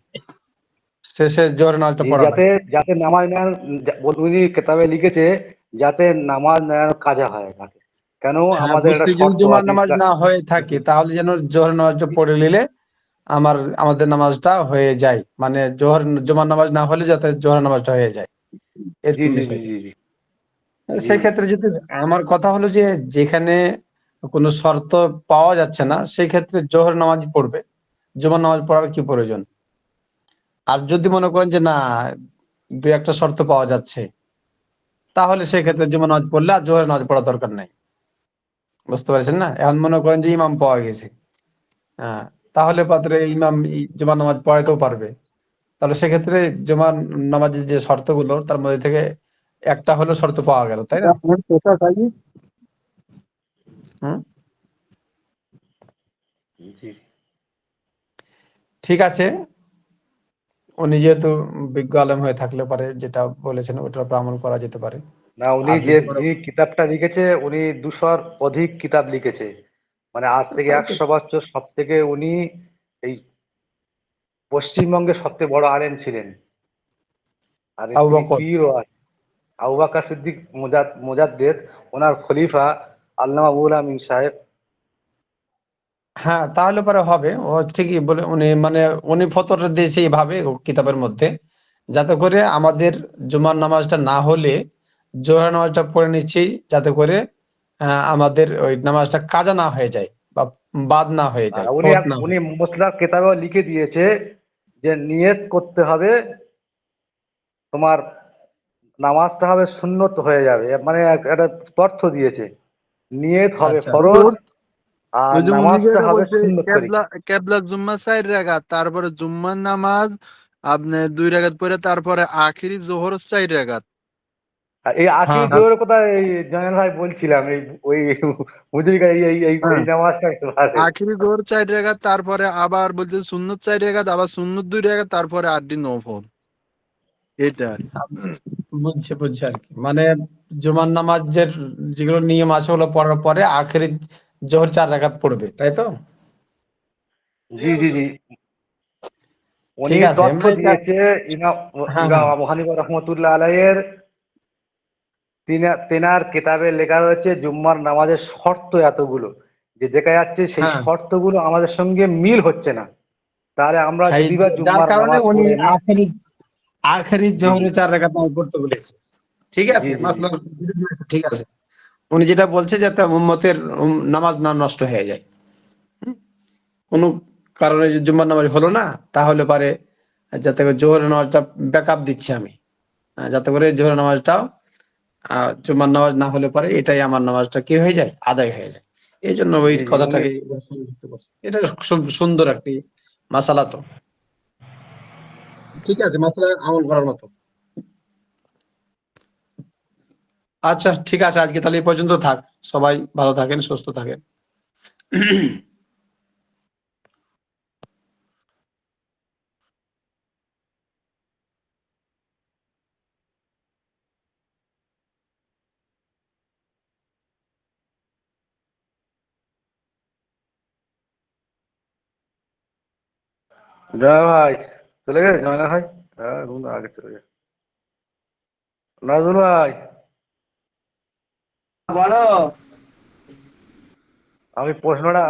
শেষে জোহরের নামাজটা জি পড়া যাতে লাগবে। যাতে নামাজ নেওয়ার উনি কেতাবে লিখেছে যাতে নামাজ নেওয়ার কাজা হয় তাকে। কেন হ্যাঁ আমাদের একটা বুঝতে, যদি শর্ত জুমার আছে নামাজ না হয়ে থাকে তাহলে যেন জোহর নামাজটা পড়ে নিলে আমাদের নামাজটা হয়ে যায়, মানে জুমার নামাজ না হলে যাতে জোহর নামাজটা হয়ে যায়, জি এরকম জি জি বিষয়। জি জি জি সেই ক্ষেত্রে যদি, আমার কথা হলো যে যেখানে কোনো শর্ত পাওয়া যাচ্ছে না সেই ক্ষেত্রে জোহর নামাজ পড়বে, জুমার নামাজ পড়ার কি প্রয়োজন? আর যদি মনে করেন যে না, দু একটা শর্ত পাওয়া যাচ্ছে, তাহলে সেই ক্ষেত্রে জুমার নামাজ পড়লে আর জোহরের নামাজ পড়ার দরকার নাই। বুঝতে পারছেন না? এখন মনে করেন যে ইমাম পাওয়া গেছে, হ্যাঁ, তাহলে পাত্রে ইমাম জুমার নামাজ পড়াইতেও পারবে। তাহলে সেক্ষেত্রে জুমার নামাজের যে শর্তগুলো তার মধ্যে থেকে একটা হলো শর্ত পাওয়া গেল, তাই না? হুম, জি ঠিক আছে। উনি যেহেতু বিজ্ঞ আলেম হয়ে থাকলে পারে যেটা বলেছেন ওটার উপর আমল করা যেতে পারে। না উনি আর যে যদি মনে যিনি কিতাবটা লিখেছে উনি 200-র অধিক কিতাব লিখেছে। মানে আজ থেকে 100 বছর সব থেকে উনি এই পশ্চিমবঙ্গের সবচেয়ে বড় আলেম ছিলেন। আর আবু তিনি বকর, পীর ও আবু বকর সিদ্দিক মুজাদ্দেদ ওনার খলিফা আল্লামা আবুল আমিন সাহেব। হ্যাঁ, তাহলে পরে হবে। ও ঠিকই বলে, উনি মানে উনি ফতোয়া দিয়েছে এইভাবে ও কিতাবের মধ্যে, যাতে করে আমাদের জুমার নামাজটা না হলে জোহর নামাজটা পড়ে নিচ্ছি, যাতে করে আমাদের ওই নামাজটা কাজা না হয়ে যায় বা বাদ না হয়ে আর যায়, উনি ফরজ না উনি হয়। মুসলার কেতাবেও লিখে দিয়েছে যে নিয়ত করতে হবে, তোমার নামাজটা হবে সুন্নত হয়ে যাবে, মানে একটা তথ্য দিয়েছে নিয়ত হবে আচ্ছা আচ্ছা। ফরজ আর ওই যে উনি নামাজটা যেটা হবে বলছে সুন্নত কেবলা তরিকা। কেবলা জুম্মা 4 রাকাত, তারপরে জুম্মার নামাজ আপনার 2 রাকাত পরে, তারপরে আখিরি জোহর 4 রাকাত। আর এই হ্যাঁ আখির হ্যাঁ জোহরের কথা এই জয়নাল ভাই বলছিলাম, এই ওই মুজরিকা এই হ্যাঁ, নামাজটা পারে। আখিরি জোহর 4 রাকাত, তারপরে আবার বলছে সুন্নত 4 রাকাত, আবার সুন্নত 2 রাকাত, তারপরে 8 নফল। এটা আর কি। বুঝছি বুঝছি আর কি, মানে জুমার নামাজের যেগুলো নিয়ম আছে ওগুলো পড়ার পরে আখেরি জোহর 4 রাকাত পড়বে, তাই তো? জি জি জি উনি ঠিক আছে, তথ্য মানে এটা, দিয়েছে ইমাম হ্যাঁ ইমাম হ্যাঁ আবু হানিফা রহমতুল্লাহ আলাইয়ের তেনার কেতাবে লেখা রয়েছে জুম্মার নামাজের শর্ত এতগুলো, যে দেখা যাচ্ছে সেই হ্যাঁ শর্তগুলো আমাদের সঙ্গে মিল হচ্ছে না। তাহলে আমরা হ্যাঁ, যদি বা যার জুম্মার কারণে নামাজ উনি পড়ে নিই। আখেরি আখেরি জি জি জোহরে 4 রাকাত নামাজ পড়তে বলেছে। ঠিক জি আছে, জি জি মাসলা ঠিক আছে। উনি যেটা বলছে যাতে উম্মতের নামাজ না নষ্ট হয়ে যায়, কোনো কারণে যে জুম্মার নামাজ হলো না, তাহলে পারে যাতে করে জোহরের নামাজটা ব্যাকআপ দিচ্ছি আমি, যাতে করে জোহরের নামাজটাও জুম্মার নামাজ না হলে পারে এটাই আমার নামাজটা কি হয়ে যায়, আদায় হয়ে যায়। এই জন্য ওই জি জি উনি কথাটাকে সংযুক্ত করছে। এটা খুব সুন্দর একটি মাসালা। তো ঠিক আছে, মাসালা আমল করার মতো। আচ্ছা ঠিক আছে, আজকে তাহলে এই পর্যন্ত থাক। সবাই ভালো থাকেন, সুস্থ থাকেন। জয় ভাই চলে গেছে জয়না ভাই। হ্যাঁ ঘুম আগে চলে গেছে নাজুল ভাই। বলো। আমি প্রশ্নটা